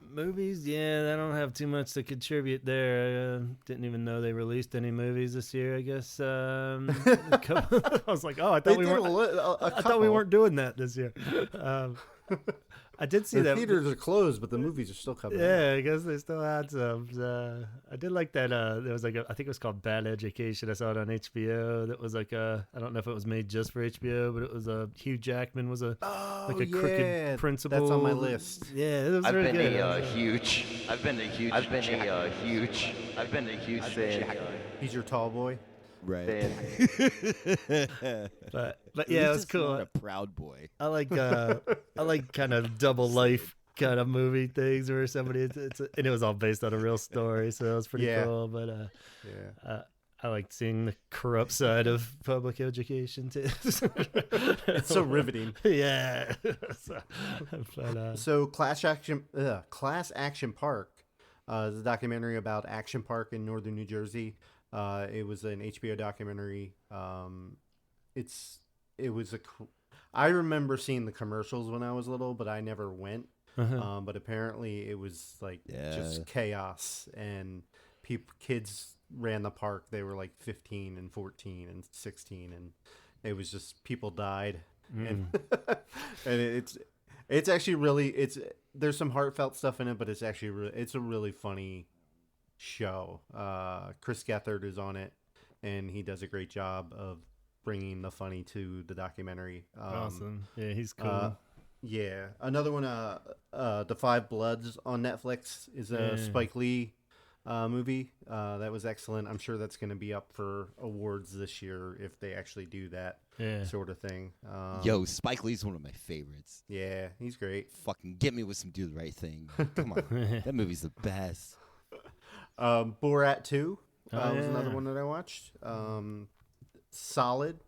Movies? Yeah, I don't have too much to contribute there. I didn't even know they released any movies this year. I guess I was like, oh, I They thought we did weren't. a I thought we couple. weren't doing that this year. I did see The that. theaters are closed, but the movies are still coming. Yeah, I guess they still had some. I did like that. There was like I think it was called Bad Education. I saw it on HBO. That was like I don't know if it was made just for HBO, but it was Hugh Jackman was Oh, like a yeah. crooked principal. That's on my list. Yeah, it was I've really been good. a huge fan. He's your tall boy. Right. But At yeah, it least was it's cool. not a proud boy. I like kind of double life kind of movie things where somebody and it was all based on a real story, so it was pretty Yeah. cool. But Yeah. I liked seeing the corrupt side of public education too. It's so riveting. Yeah. So Class Action Park is a documentary about Action Park in northern New Jersey. It was an HBO documentary. I remember seeing the commercials when I was little, but I never went. But apparently it was like just chaos, and kids ran the park. They were like 15 and 14 and 16, and it was just people died. And, and it's actually really there's some heartfelt stuff in it, but it's actually it's a really funny show. Chris Gethard is on it, and he does a great job of bringing the funny to the documentary. Awesome. Yeah, he's cool. Yeah, another one, The Five Bloods on Netflix is a Spike Lee movie. That was excellent. I'm sure that's going to be up for awards this year if they actually do that sort of thing. Yo, Spike Lee's one of my favorites. Yeah, he's great. Fucking get me with some Do the Right Thing. Come on. That movie's the best. Borat 2 was yeah. another one that I watched. Solid.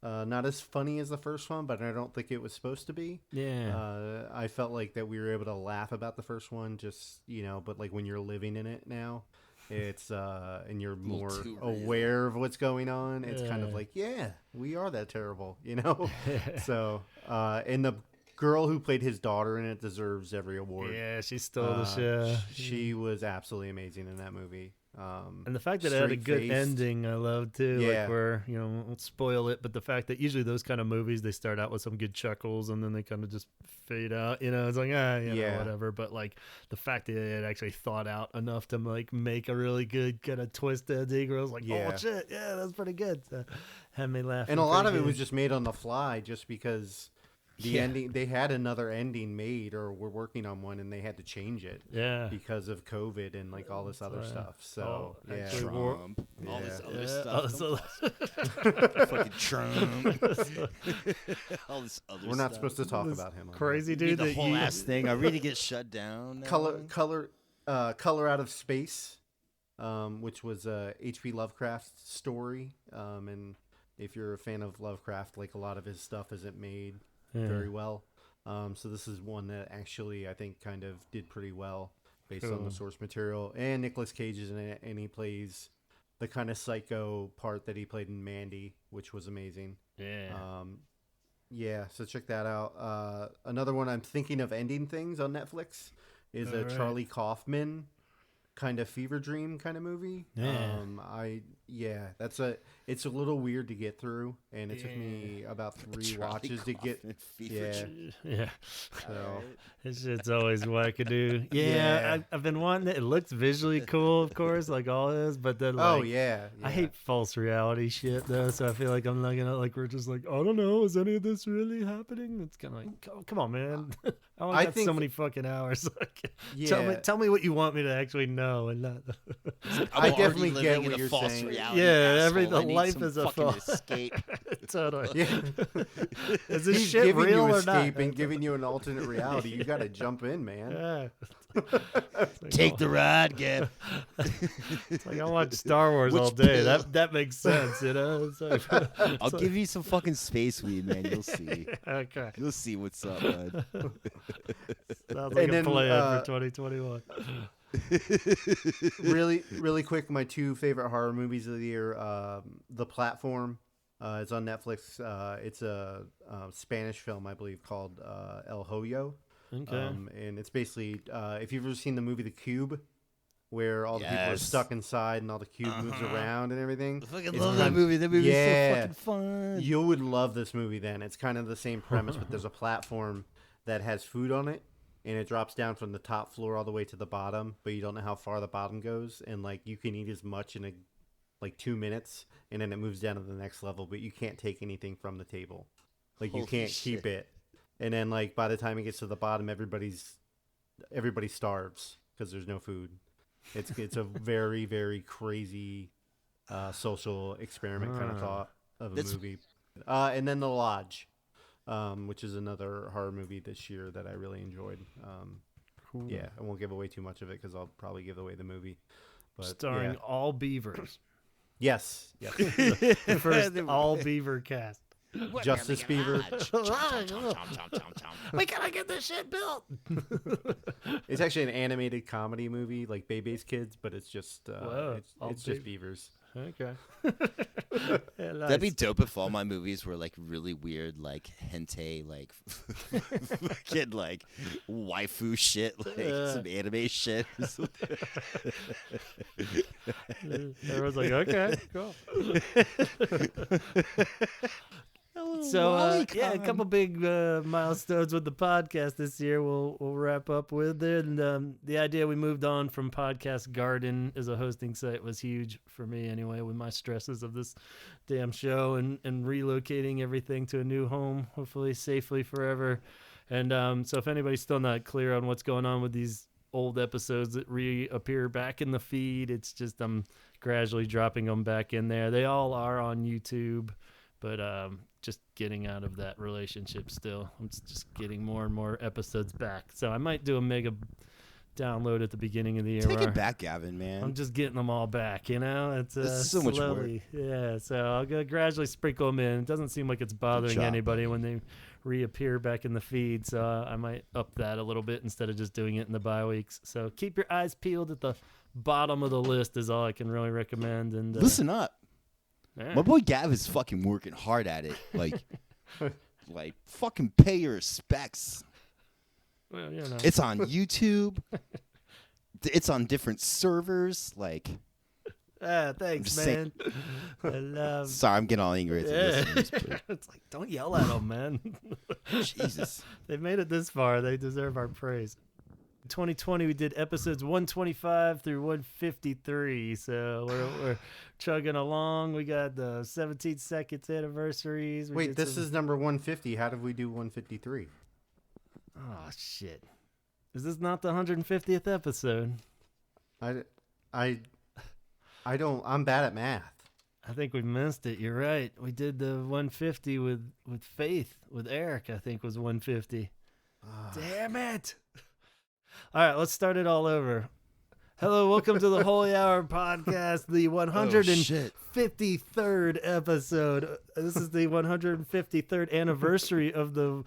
Not as funny as the first one, but I don't think it was supposed to be. Yeah. I felt like that we were able to laugh about the first one, just, but like when you're living in it now, it's and you're more too real. aware of what's going on. It's kind of like, yeah, we are that terrible, So, and the girl who played his daughter in it deserves every award. Yeah, she stole the show. She was absolutely amazing in that movie. And the fact that it had a good straight-faced. ending, I love too. Yeah. Like where, won't spoil it, but the fact that usually those kind of movies, they start out with some good chuckles and then they kind of just fade out. It's like, Yeah. whatever. But like the fact that it actually thought out enough to like make a really good kind of twist ending where I was like, Yeah. oh shit, yeah, that's pretty good. So had me laugh. And a lot of it was just made on the fly, just because the ending, they had another ending made or were working on one, and they had to change it because of COVID and like all this other stuff. So yeah, actually, Trump. All this other Yeah. stuff. Fucking Trump. All this other we're not stuff. supposed to talk about him. on crazy Read dude the that whole you ass thing. I really get shut down. here. now. Color Out of Space, which was a H.P. Lovecraft story. And if you're a fan of Lovecraft, like a lot of his stuff isn't made very well. So this is one that actually I think kind of did pretty well based on the source material. And Nicolas Cage is in it, and he plays the kind of psycho part that he played in Mandy, which was amazing. So check that out. Another one I'm thinking of ending things on Netflix is All right. Charlie Kaufman kind of fever dream kind of movie. Yeah. It's a little weird to get through, and it took me about 3 watches to get. Yeah. So This shit's always wackadoo. Yeah, Yeah. I've been wanting it. It looks visually cool, of course, like all is, but then like, I hate false reality shit though. So I feel like I'm looking at like we're just like, I don't know, is any of this really happening? It's kind of like, oh, come on, man. I only got so many fucking hours. Like, tell me what you want me to actually know, and not. I definitely get what you're saying. Yeah, life is a false escape. Totally. Yeah. Is this He's shit giving real you or escape not? and giving you an alternate reality. You got to jump in, man. Yeah. Take the ride, Gav. It's like I watch Star Wars all day. pill? That makes sense, you know. It's like, I'll give you some fucking space weed, man. You'll see. okay. You'll see what's up, bud. Sounds like And a then, plan for 2021. Really quick, my 2 favorite horror movies of the year. The Platform. It's on Netflix. It's a Spanish film, I believe, called El Hoyo. Okay. And it's basically, if you've ever seen the movie The Cube, where all the people are Yes. stuck inside and all the cube moves around and everything. I fucking It's love kind that of- movie. That movie's so Yeah. fucking fun. You would love this movie then. It's kind of the same premise, but there's a platform that has food on it, and it drops down from the top floor all the way to the bottom, but you don't know how far the bottom goes, and like you can eat as much in 2 minutes, and then it moves down to the next level, but you can't take anything from the table. Like you Holy can't shit. keep it. And then like by the time it gets to the bottom, everybody starves because there's no food. It's a very, very crazy social experiment kind of thought of a movie. And then The Lodge, which is another horror movie this year that I really enjoyed. Cool. Yeah, I won't give away too much of it because I'll probably give away the movie. But Starring yeah. all beavers. Yes. The first all beaver cast. Justice Beaver. We gotta get this shit built. It's actually an animated comedy movie, like Bebe's Kids, but it's just Whoa, all it's just beavers. Okay. Yeah, That'd be nice. dope if all my movies were like really weird, like hentai, like fucking like waifu shit, like some anime shit. Everyone's like, okay, cool. So yeah, a couple big milestones with the podcast this year. We'll wrap up with it. And the idea we moved on from Podcast Garden as a hosting site was huge for me anyway, with my stresses of this damn show and relocating everything to a new home, hopefully safely forever. And so if anybody's still not clear on what's going on with these old episodes that reappear back in the feed, it's just I'm gradually dropping them back in there. They all are on YouTube, but just getting out of that relationship still. I'm just getting more and more episodes back. So I might do a mega download at the beginning of the year. Take where it back, Gavin, man. I'm just getting them all back, you know? It's This is so much work. slowly. Yeah, so I'll go gradually sprinkle them in. It doesn't seem like it's bothering job, anybody when they reappear back in the feed, so I might up that a little bit instead of just doing it in the bye weeks. So keep your eyes peeled at the bottom of the list is all I can really recommend. And Listen up. yeah. My boy Gav is fucking working hard at it. Like, like fucking pay your respects. Well, you know. It's on YouTube. It's on different servers. Like, Thanks, just man. And, sorry, I'm getting all angry at the yeah. listeners, but It's like, don't yell at them, man. Jesus. They made it this far. They deserve our praise. In 2020, we did episodes 125 through 153. So we're chugging along. We got the 17 seconds anniversaries. We Wait, did this some- is number 150. How did we do 153? Oh, shit. Is this not the 150th episode? I'm bad at math. I think we missed it. You're right. We did the 150 with Faith, with Eric, I think was 150. Damn it. All right, let's start it all over. Hello, welcome to the Holy Hour podcast, the 153rd episode. This is the 153rd anniversary of the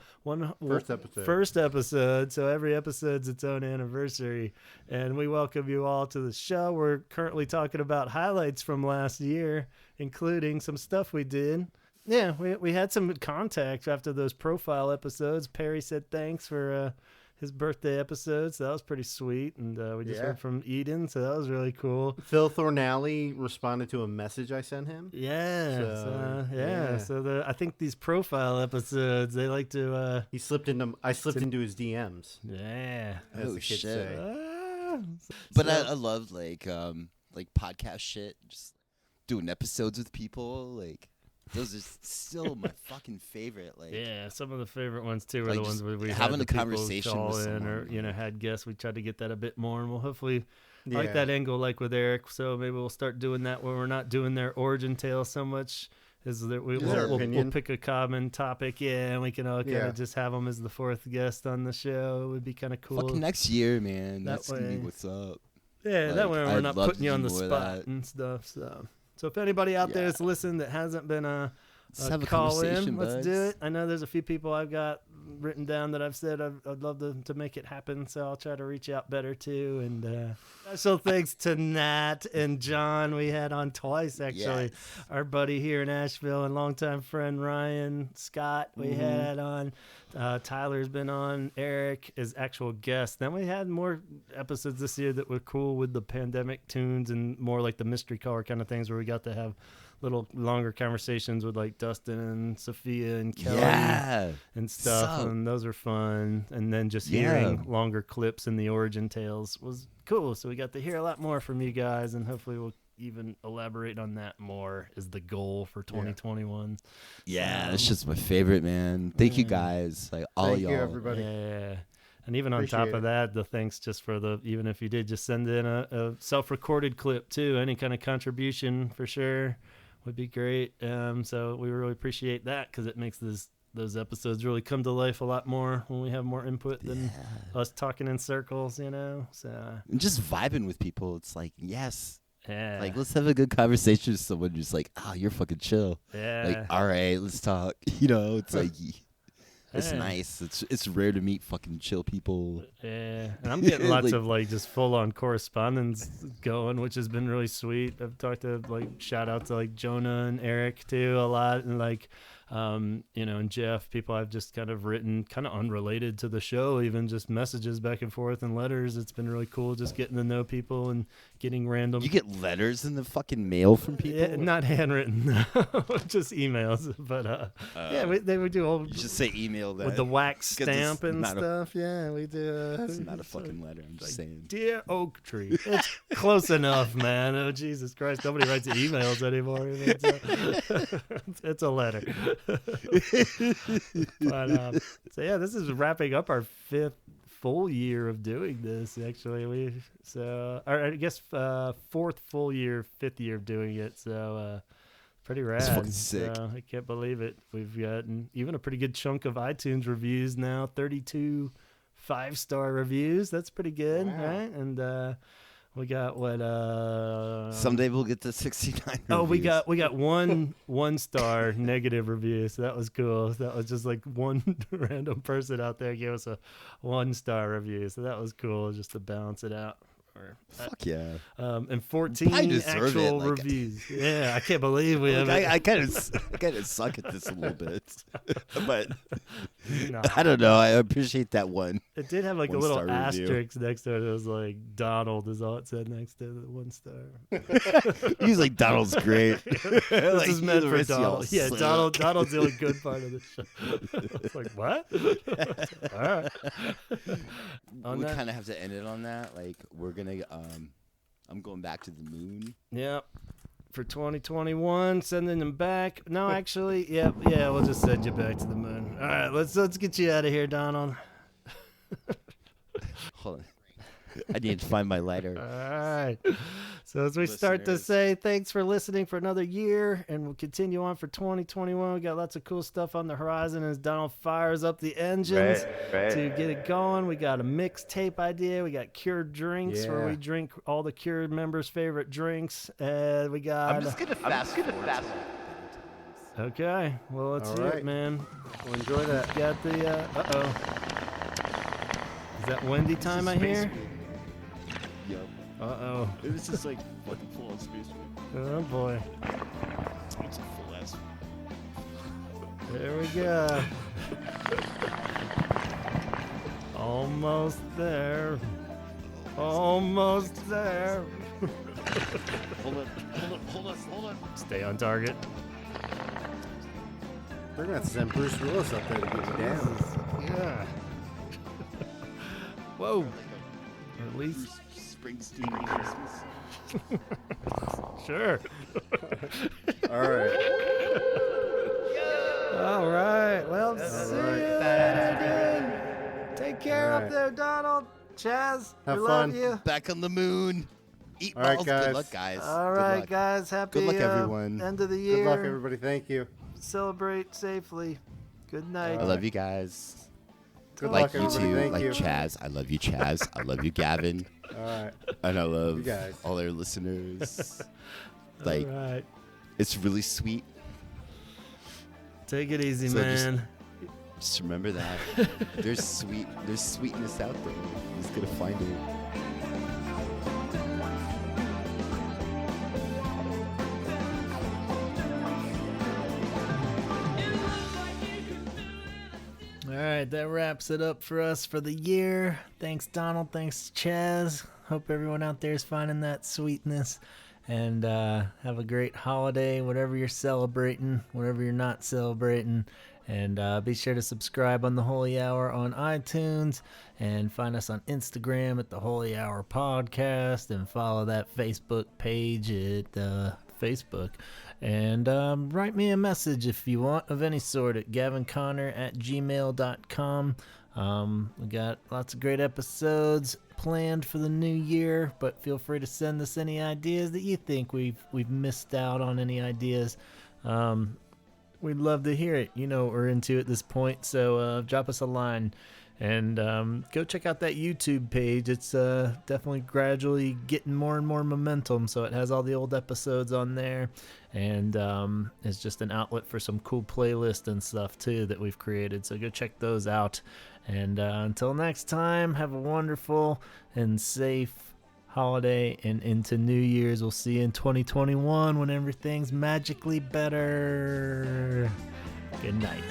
first episode. So every episode's its own anniversary. And we welcome you all to the show. We're currently talking about highlights from last year, including some stuff we did. Yeah, we had some contact after those profile episodes. Perry said thanks for his birthday episode, so that was pretty sweet. And we just heard from Eden, so that was really cool. Phil Thornalley responded to a message I sent him. So I think these profile episodes, they like to. I slipped into his DMs. Yeah. As the kids say. But I love like podcast shit, just doing episodes with people. Like those are still my fucking favorite. Like some of the favorite ones too are like the ones where we having had a conversation call with in someone, or had guests. We tried to get that a bit more, and we'll hopefully. I like that angle, like with Eric. So maybe we'll start doing that where we're not doing their origin tale so much. Is that we'll pick a common topic, and we can all kind of just have them as the fourth guest on the show. It would be kind of cool. Fucking next year, man. That's gonna be what's up. Yeah, like, that way we're not putting you on the spot and stuff. So if anybody out there that's listened that hasn't been let's have a call in, conversation, let's buds. do it. I know there's a few people I've got written down that I've said I'd love to make it happen, so I'll try to reach out better too. And special thanks to Nat and John. We had on twice actually. Our buddy here in Asheville and longtime friend Ryan Scott. We had on. Tyler's been on. Eric is actual guest. Then we had more episodes this year that were cool with the pandemic tunes and more like the mystery caller kind of things where we got to have little longer conversations with like Dustin and Sophia and Kelly and stuff. And those are fun. And then just hearing longer clips in the origin tales was cool. So we got to hear a lot more from you guys, and hopefully we'll even elaborate on that more is the goal for 2021. That's just my favorite, man. Thank you guys, like all Thank y'all. you, everybody. And even on top of that, the thanks just for even if you did just send in a self-recorded clip too, any kind of contribution for sure would be great. So we really appreciate that because it makes those episodes really come to life a lot more when we have more input than us talking in circles, So and just vibing with people, it's like like let's have a good conversation with someone who's like, you're fucking chill. Like, all right, let's talk. It's like it's nice. It's rare to meet fucking chill people. And I'm getting lots of like just full on correspondence going, which has been really sweet. I've talked to shout out to like Jonah and Eric too a lot, and like and Jeff, people I've just kind of written kind of unrelated to the show, even just messages back and forth and letters. It's been really cool just getting to know people and getting random. You get letters in the fucking mail from people? Yeah, not handwritten, just emails. But they would do all. You should say email that with the wax stamp and stuff. We do. It's not a fucking letter. I'm just saying. Dear Oak Tree. It's close enough, man. Oh Jesus Christ! Nobody writes emails anymore. It's a letter. But this is wrapping up our 5th full year of doing this. Actually, I guess 4th full year, 5th year of doing it. So pretty rad. That's fucking sick. I can't believe it. We've gotten even a pretty good chunk of iTunes reviews now. 32 5-star reviews. That's pretty good, right? And we got what? Someday we'll get to 69 reviews. Oh, we got one star negative review, so that was cool. That was just like one random person out there gave us a 1-star review, so that was cool just to balance it out. Fuck yeah. And 14 actual reviews. Yeah, I can't believe we have. I kind of suck at this a little bit, but I don't know. I appreciate that one. It did have like a little asterisk next to it. It was like Donald is all it said next to the 1 star. He's like, Donald's great. This is meant for Donald. Yeah, Donald's the only good part of the show. It's like, what? All right. We kind of have to end it on that. Like, we're gonna. I'm going back to the moon. Yep. For 2021, sending them back. No, actually, yeah, we'll just send you back to the moon. All right, let's get you out of here, Donald. Hold on. I need to find my lighter. All right. So as we start to say thanks for listening for another year, and we'll continue on for 2021. We got lots of cool stuff on the horizon as Donald fires up the engines to get it going. We got a mixtape idea. We got Cured Drinks where we drink all the Cured members' favorite drinks. We got. I'm just gonna fast. Okay. Well, let's hear it, man. We'll enjoy that. Got the. Is that Wendy time I hear? Yep. Uh-oh. It was just like fucking full on space. Oh, boy. It's a full ass. There we go. Almost there. Almost there. Hold on. Stay on target. They're gonna have to send Bruce Willis up there to get you down. Yeah. Whoa. Or at least. Springsteen Christmas. Sure. All right. All right. Well, see you then. Take care All up right. there, Donald. Chaz, Have we love fun. you. Back on the moon. Eat All right, balls. guys. Good luck, guys. All Good right, luck. guys. Happy Good luck, everyone. end of the year. Good luck, everybody. Thank you. Celebrate safely. Good night. I love you guys. Good Like luck, you everybody. too. Thank Like you. Chaz. I love you, Chaz. I love you, Gavin. All right. And I love You guys. all our listeners. Like, All right. it's really sweet. Take it easy, So man. Just remember that. There's sweetness out there. You're just gonna find it. All right, that wraps it up for us for the year. Thanks, Donald. Thanks, Chaz. Hope everyone out there is finding that sweetness. And have a great holiday, whatever you're celebrating, whatever you're not celebrating. And be sure to subscribe on The Holy Hour on iTunes. And find us on Instagram at The Holy Hour Podcast. And follow that Facebook page at Facebook. And write me a message if you want of any sort at gavinconnor@gmail.com. We got lots of great episodes planned for the new year, but feel free to send us any ideas that you think we've missed out on. Any ideas, we'd love to hear it. You know what we're into at this point, so drop us a line. And go check out that YouTube page. It's definitely gradually getting more and more momentum. So it has all the old episodes on there. And it's just an outlet for some cool playlists and stuff, too, that we've created. So go check those out. And until next time, have a wonderful and safe holiday and into New Year's. We'll see you in 2021 when everything's magically better. Good night.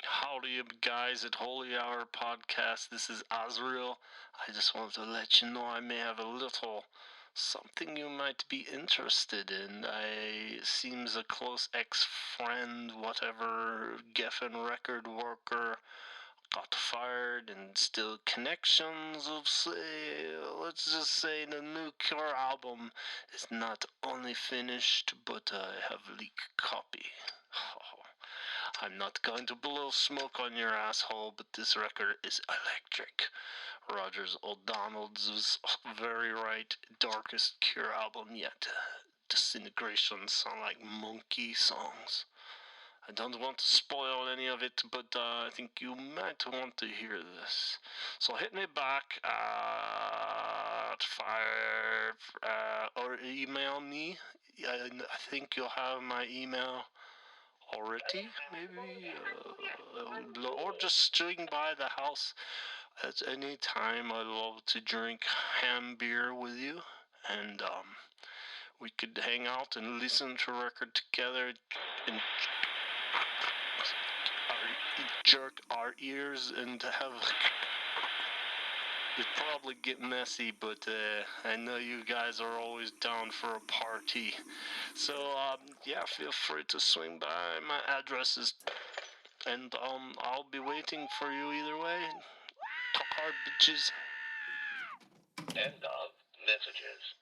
Howdy, you guys at Holy Hour Podcast. This is Azrael. I just wanted to let you know I may have a little something you might be interested in. I seems a close ex-friend, whatever, Geffen record worker, got fired, and still connections of, say, let's just say the new Cure album is not only finished, but I have leaked copy. I'm not going to blow smoke on your asshole, but this record is electric. Rogers O'Donnell's was very right, darkest Cure album yet. Disintegrations sound like monkey songs. I don't want to spoil any of it, but I think you might want to hear this. So hit me back at 5, or email me. I think you'll have my email already, maybe, or just swing by the house at any time. I love to drink ham beer with you, and we could hang out and listen to a record together and jerk our ears and have. It'd probably get messy, but I know you guys are always down for a party. So, yeah, feel free to swing by. My address is... And, I'll be waiting for you either way. Talk hard, bitches. End of messages.